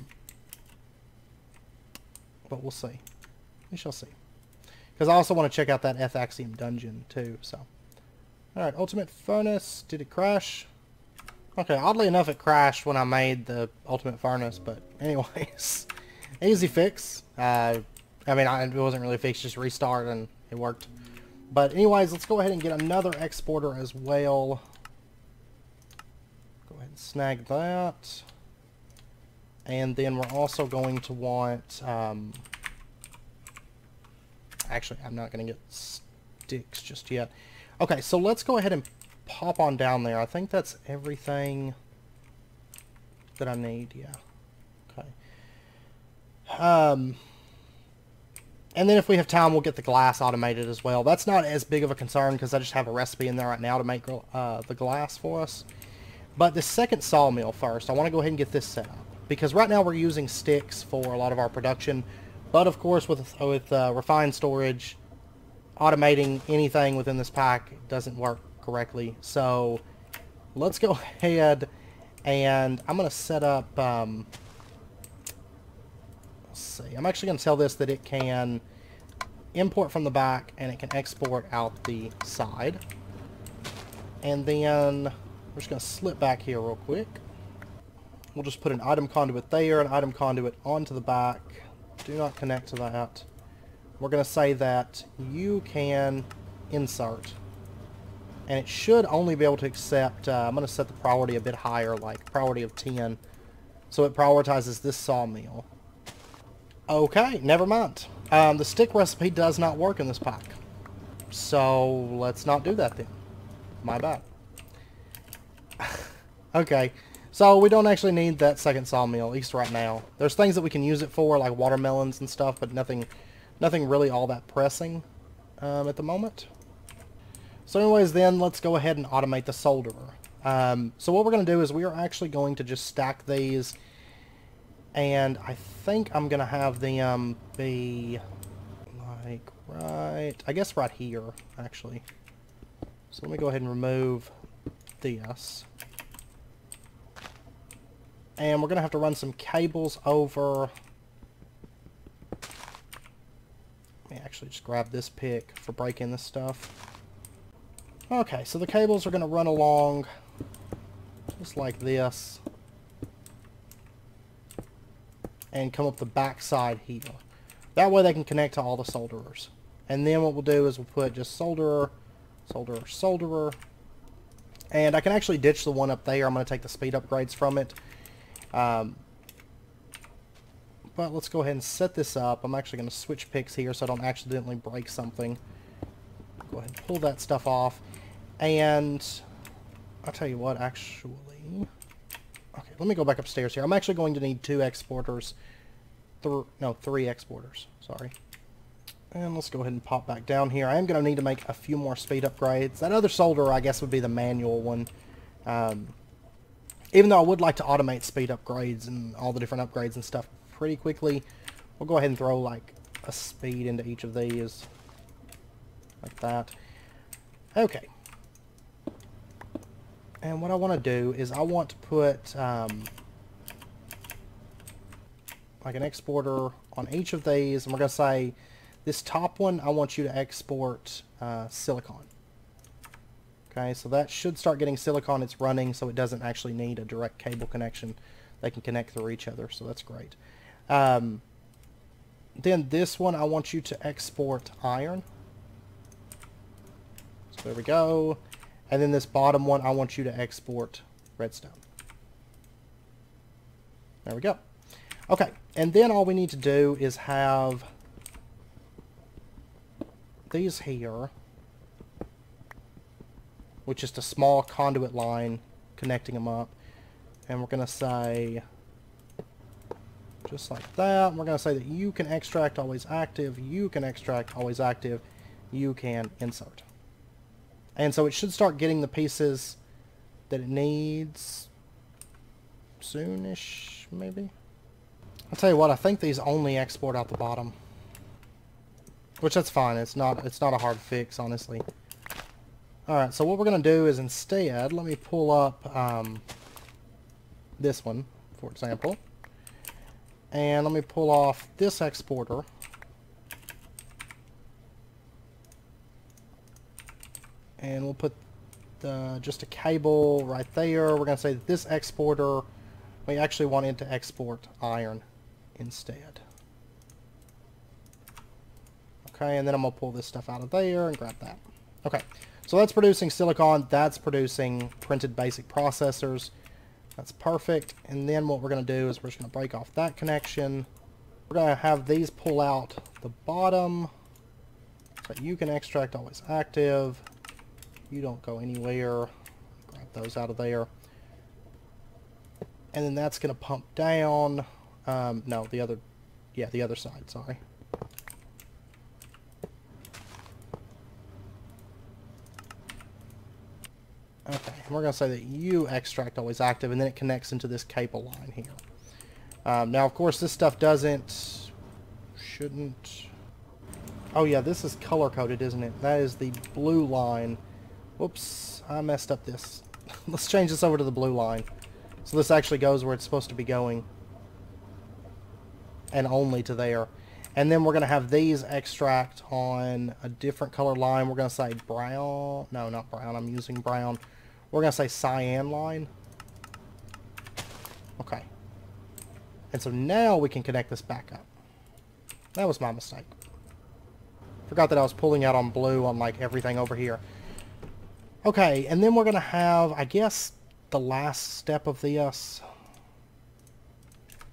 we'll see. We shall see. Because I also want to check out that F-Axiom dungeon too. So, alright, ultimate furnace. Did it crash? Okay, oddly enough it crashed when I made the ultimate furnace, but anyways. Easy fix. I mean, it wasn't really a fix, just restart and it worked. But anyways, let's go ahead and get another exporter as well. Go ahead and snag that. And then we're also going to want... actually, I'm not going to get sticks just yet. Okay, so let's go ahead and pop on down there. I think that's everything that I need, yeah. Okay. And then if we have time, we'll get the glass automated as well. That's not as big of a concern because I just have a recipe in there right now to make the glass for us. But the second sawmill first, I want to go ahead and get this set up. Because right now we're using sticks for a lot of our production. But of course with refined storage, automating anything within this pack doesn't work correctly. So let's go ahead and I'm going to set up... let's see. I'm actually going to tell this that it can import from the back and it can export out the side. And then we're just going to slip back here real quick. We'll just put an item conduit there, an item conduit onto the back. Do not connect to that. We're going to say that you can insert. And it should only be able to accept, I'm going to set the priority a bit higher, like priority of 10. So it prioritizes this sawmill. Okay, never mind. The stick recipe does not work in this pack. So let's not do that then. My bad. Okay. So we don't actually need that second sawmill, at least right now. There's things that we can use it for, like watermelons and stuff, but nothing really all that pressing at the moment. So anyways, then let's go ahead and automate the solderer. So what we're going to do is we are actually going to just stack these, and I think I'm going to have them be like right, I guess right here, actually. So let me go ahead and remove this. And we're going to have to run some cables over. Let me actually just grab this pick for breaking this stuff. Okay, so the cables are going to run along just like this. And come up the back side here. That way they can connect to all the solderers. And then what we'll do is we'll put just solderer, solderer, solderer. And I can actually ditch the one up there. I'm going to take the speed upgrades from it. But let's go ahead and set this up. I'm actually going to switch picks here so I don't accidentally break something. Go ahead and pull that stuff off. And I'll tell you what, actually... Okay, let me go back upstairs here. I'm actually going to need 2 exporters. 3 exporters. Sorry. And let's go ahead and pop back down here. I am going to need to make a few more speed upgrades. That other solderer, I guess, would be the manual one. Even though I would like to automate speed upgrades and all the different upgrades and stuff pretty quickly, we'll go ahead and throw like a speed into each of these. Like that. Okay. And what I want to do is I want to put like an exporter on each of these, and we're going to say this top one, I want you to export silicon. Okay, so that should start getting silicon. It's running, so it doesn't actually need a direct cable connection. They can connect through each other, so that's great. Then this one, I want you to export iron. So there we go. And then this bottom one, I want you to export redstone. There we go. Okay, and then all we need to do is have these here, with just a small conduit line connecting them up. And we're going to say, just like that, and we're going to say that you can extract always active, you can extract always active, you can insert. And so it should start getting the pieces that it needs soonish, maybe. I'll tell you what, I think these only export out the bottom, which that's fine. It's not a hard fix, honestly. All right, so what we're going to do is instead, let me pull up this one, for example, and let me pull off this exporter. And we'll put just a cable right there. We're going to say that this exporter, we actually want it to export iron instead. Okay, and then I'm going to pull this stuff out of there and grab that. Okay, so that's producing silicon. That's producing printed basic processors. That's perfect. And then what we're going to do is we're just going to break off that connection. We're going to have these pull out the bottom. So you can extract always active. You don't go anywhere. Grab those out of there. And then that's going to pump down. No, the other side, sorry. Okay, and we're going to say that you extract always active, and then it connects into this cable line here. Now, of course, this stuff shouldn't... Oh yeah, this is color-coded, isn't it? That is the blue line. Whoops, I messed up this. Let's change this over to the blue line. So this actually goes where it's supposed to be going. And only to there. And then we're going to have these extract on a different color line. We're going to say brown. No, not brown. I'm using brown. We're going to say cyan line. Okay. And so now we can connect this back up. That was my mistake. Forgot that I was pulling out on blue on like everything over here. Okay, and then we're going to have, I guess, the last step of this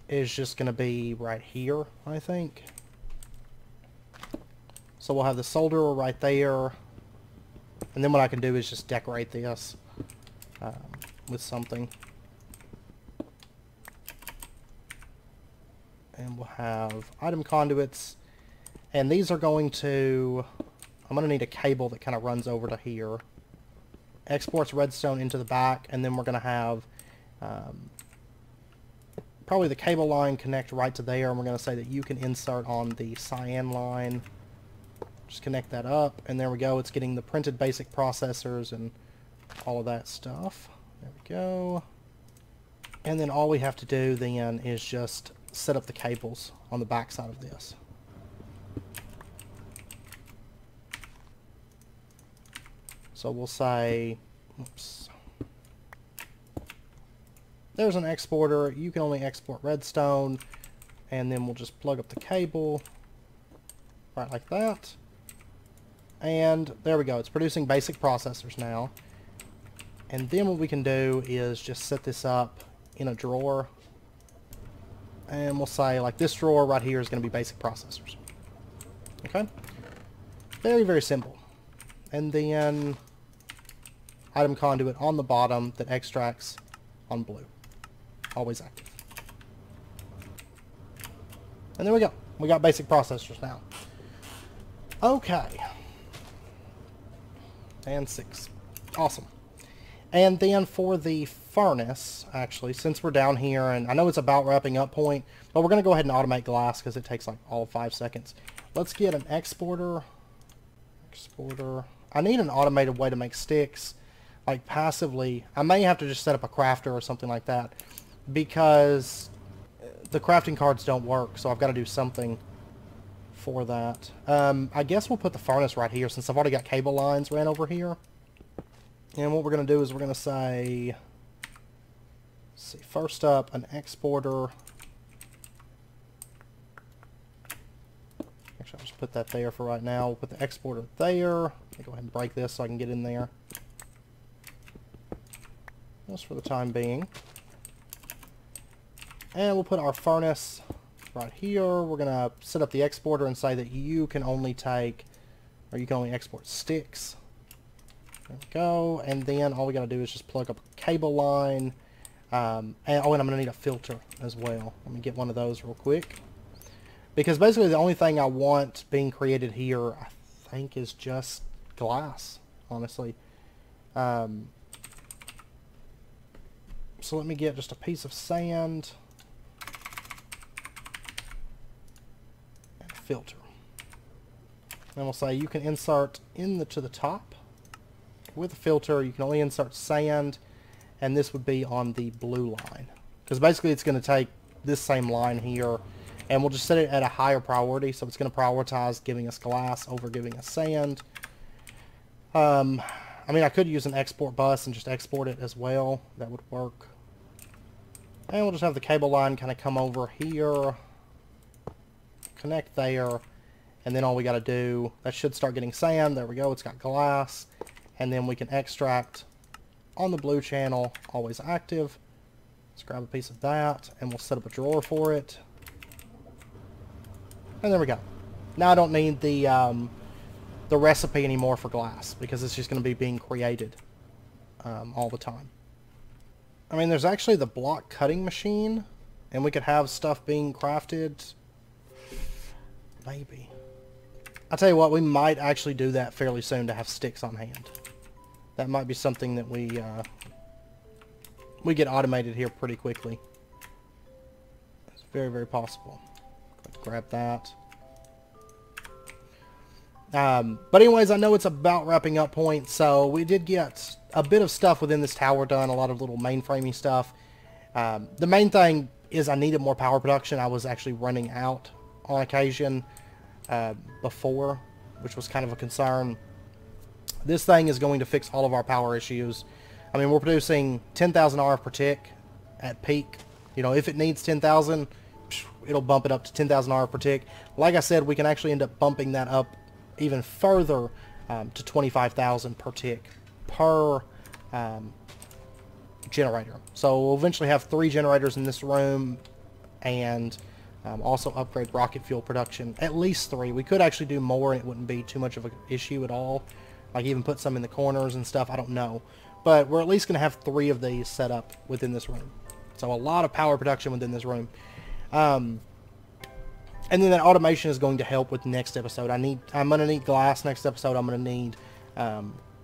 is just going to be right here, I think. So we'll have the solderer right there. And then what I can do is just decorate this with something. And we'll have item conduits. And these are going to... I'm going to need a cable that kind of runs over to here. Exports redstone into the back, and then we're going to have probably the cable line connect right to there, and we're going to say that you can insert on the cyan line. Just connect that up, and there we go. It's getting the printed basic processors and all of that stuff. There we go. And then all we have to do then is just set up the cables on the back side of this. So we'll say, oops, there's an exporter. You can only export redstone, and then we'll just plug up the cable right like that. And there we go. It's producing basic processors now. And then what we can do is just set this up in a drawer. And we'll say like this drawer right here is going to be basic processors. Okay? Very, very simple. And then item conduit on the bottom that extracts on blue. Always active. And there we go. We got basic processors now. Okay. And 6. Awesome. And then for the furnace, actually, since we're down here, and I know it's about wrapping up point, but we're going to go ahead and automate glass because it takes like all 5 seconds. Let's get an exporter. I need an automated way to make sticks, like passively. I may have to just set up a crafter or something like that, because the crafting cards don't work, so I've got to do something for that. I guess we'll put the furnace right here since I've already got cable lines ran over here. And what we're going to do is we're going to say, let's see, first up, an exporter. Actually, I'll just put that there for right now. We'll put the exporter there. Let me go ahead and break this so I can get in there. Just for the time being. And we'll put our furnace right here. We're going to set up the exporter and say that you can only take, or you can only export sticks. There we go. And then all we got to do is just plug up a cable line. And I'm going to need a filter as well. Let me get one of those real quick. Because basically the only thing I want being created here, I think, is just glass, honestly. So let me get just a piece of sand. And a filter. And we'll say you can insert to the top. With a filter, you can only insert sand, and this would be on the blue line. Because basically it's going to take this same line here, and we'll just set it at a higher priority, so it's going to prioritize giving us glass over giving us sand. I mean, I could use an export bus and just export it as well. That would work. And we'll just have the cable line kind of come over here, connect there, and then all we got to do, that should start getting sand. There we go, it's got glass. And then we can extract on the blue channel, always active. Let's grab a piece of that, and we'll set up a drawer for it. And there we go. Now I don't need the recipe anymore for glass, because it's just going to be being created all the time. I mean, there's actually the block cutting machine, and we could have stuff being crafted. Maybe. I'll tell you what, we might actually do that fairly soon to have sticks on hand. That might be something that we get automated here pretty quickly. It's very, very possible. Let's grab that. But anyways, I know it's about wrapping up point, so we did get a bit of stuff within this tower done, a lot of little mainframey stuff. The main thing is I needed more power production. I was actually running out on occasion before, which was kind of a concern. This thing is going to fix all of our power issues. I mean, we're producing 10,000 RF per tick at peak. You know, if it needs 10,000, it'll bump it up to 10,000 RF per tick. Like I said, we can actually end up bumping that up even further to 25,000 per tick per generator. So we'll eventually have 3 generators in this room, and also upgrade rocket fuel production. At least 3. We could actually do more, and it wouldn't be too much of an issue at all. Like even put some in the corners and stuff, I don't know. But we're at least going to have 3 of these set up within this room. So a lot of power production within this room. And then that automation is going to help with next episode. I'm going to need glass next episode. I'm going to need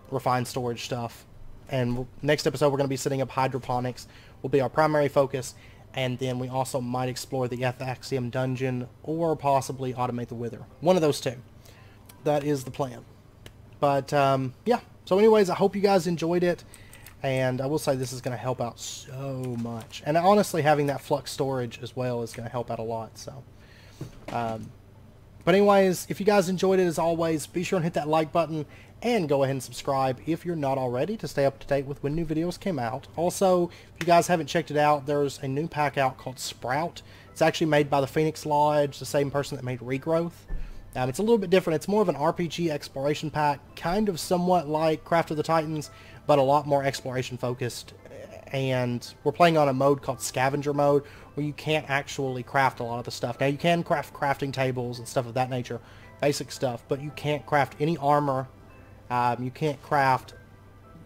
refined storage stuff. And next episode we're going to be setting up hydroponics. Will be our primary focus. And then we also might explore the Ethaxium dungeon or possibly automate the Wither. One of those 2. That is the plan. But, yeah. So anyways, I hope you guys enjoyed it. And I will say this is going to help out so much. And honestly, having that flux storage as well is going to help out a lot. So, but anyways, if you guys enjoyed it, as always, be sure and hit that like button. And go ahead and subscribe if you're not already to stay up to date with when new videos came out. Also, if you guys haven't checked it out, there's a new pack out called Sprout. It's actually made by the Phoenix Lodge, the same person that made Regrowth. It's a little bit different. It's more of an RPG exploration pack, kind of somewhat like Craft of the Titans, but a lot more exploration focused. And we're playing on a mode called Scavenger Mode, where you can't actually craft a lot of the stuff. Now, you can craft crafting tables and stuff of that nature, basic stuff, but you can't craft any armor. You can't craft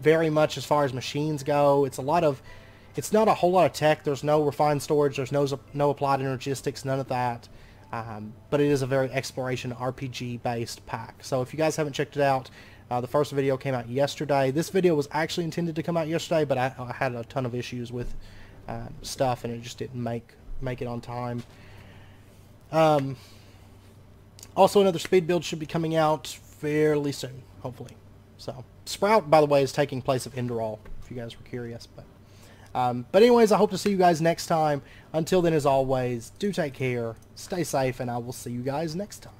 very much as far as machines go. It's not a whole lot of tech. There's no refined storage. There's no applied energistics, none of that. But it is a very exploration RPG based pack. So if you guys haven't checked it out, the first video came out yesterday. This video was actually intended to come out yesterday, but I had a ton of issues with stuff, and it just didn't make it on time. Also, another speed build should be coming out fairly soon, hopefully. So Sprout, by the way, is taking place of Enderal, if you guys were curious. But But anyways, I hope to see you guys next time. Until then, as always, do take care, stay safe, and I will see you guys next time.